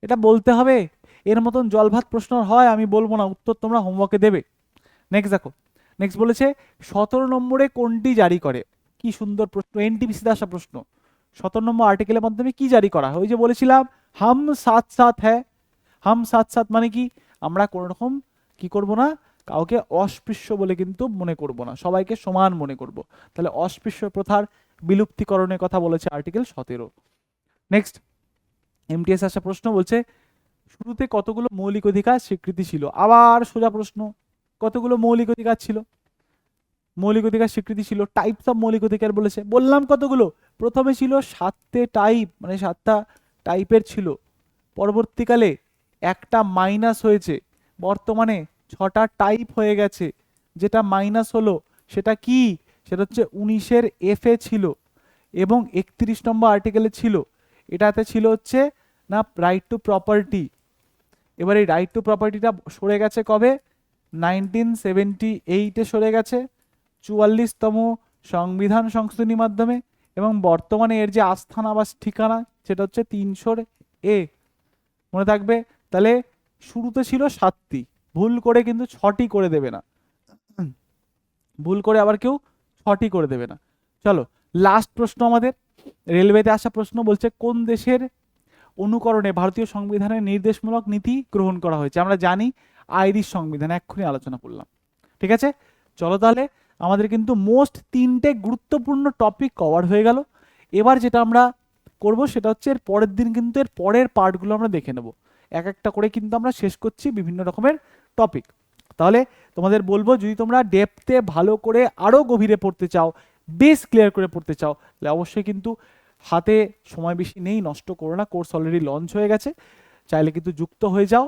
এটা বলতে হবে। এর মতন জলভাত প্রশ্ন হয় আমি বলবো না, উত্তর তোমরা হোমওয়ার্কে দেবে। নেক্সট দেখো, নেক্সট বলেছে 17 নম্বরে কোনটি জারি করে? কি সুন্দর প্রশ্ন, এনটিপিসিতে আসা প্রশ্ন। 17 নম্বর আর্টিকেলের মাধ্যমে কি জারি করা হয়? ওই যে বলেছিলাম হাম সাথ সাথ হ্যাঁ। হাম সাথ সাথ মানে কি? আমরা কোনো রকম কি করব না, কাউকে অস্পৃশ্য বলে কিন্তু মনে করব না, সবাইকে সমান মনে করব। তাহলে অস্পৃশ্য প্রথার বিলুপ্তিকরণের কথা বলেছে আর্টিকেল 17। নেক্সট এমটিএস আসা প্রশ্ন বলছে শুরুতে কতগুলো মৌলিক অধিকার স্বীকৃতি ছিল? আবার সোজা প্রশ্ন, কতগুলো মৌলিক অধিকার ছিল? মৌলিক অধিকার স্বীকৃতি ছিল, টাইপস অফ মৌলিক অধিকার বলেছে, বললাম কতগুলো। প্রথমে ছিল 7টে টাইপ, মানে 7টা টাইপের ছিল। পরবর্তীকালে একটা মাইনাস হয়েছে, বর্তমানে 6টা টাইপ হয়ে গেছে। যেটা মাইনাস হলো সেটা কি? সেটা হচ্ছে 19-এর এফ এ ছিল এবং 31 নম্বর আর্টিকেলে ছিল। এটাতে ছিল হচ্ছে না রাইট টু প্রপার্টি। এবার এই রাইট টু প্রপার্টিটা সরে গেছে কবে? 1978-এ সরে গেছে 44তম সংবিধান সংশোধনীর মাধ্যমে। এবং বর্তমানে এর যে আস্থানা বা ঠিকানা সেটা হচ্ছে 300-এ, মনে থাকবে। তাহলে শুরুতে ছিল 7টি, ভুল করে কিন্তু 6টি করে দেবে না, ভুল করে আবার কেউ 6টি করে দেবে না। চলো লাস্ট প্রশ্ন আমাদের, রেলওয়েতে আসা প্রশ্ন বলছে কোন দেশের অনুকরণে ভারতীয় সংবিধানের নির্দেশমূলক নীতি গ্রহণ করা হয়েছে? আমরা জানি আইরিশ সংবিধান, এক্ষুনি আলোচনা করলাম। ঠিক আছে, চলো তাহলে আমাদের কিন্তু মোস্ট 3টে গুরুত্বপূর্ণ টপিক কভার হয়ে গেল। এবার যেটা আমরা করব সেটা হচ্ছে এর পরের দিন কিন্তু এর পরের পার্টগুলো আমরা দেখে নেব, এক একটা করে কিন্তু আমরা শেষ করছি বিভিন্ন রকমের টপিক। তাহলে তোমাদের বলবো যদি তোমরা ডেপথে ভালো করে আরও গভীরে পড়তে চাও, বেস ক্লিয়ার করে পড়তে চাও, তাহলে অবশ্যই কিন্তু হাতে সময় বেশি নেই, নষ্ট করো না, কোর্স অলরেডি লঞ্চ হয়ে গেছে, চাইলে কিন্তু যুক্ত হয়ে যাও।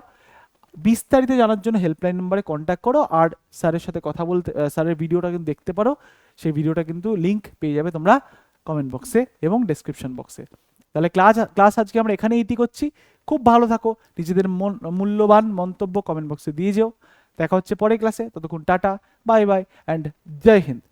বিস্তারিত জানার জন্য হেল্পলাইন নাম্বারে কন্ট্যাক্ট করো, আর স্যারের সাথে কথা বলতে, স্যারের ভিডিওটা কিন্তু দেখতে পারো। সেই ভিডিওটা কিন্তু লিঙ্ক পেয়ে যাবে তোমরা কমেন্ট বক্সে এবং ডেসক্রিপশন বক্সে। তাহলে ক্লাস আজকে আমরা এখানেই ইতি করছি। খুব ভালো থাকো, নিজেদের মূল্যবান মন্তব্য কমেন্ট বক্সে দিয়ে যেও। দেখা হচ্ছে পরের ক্লাসে, ততক্ষণ টাটা, বাই বাই অ্যান্ড জয় হিন্দ।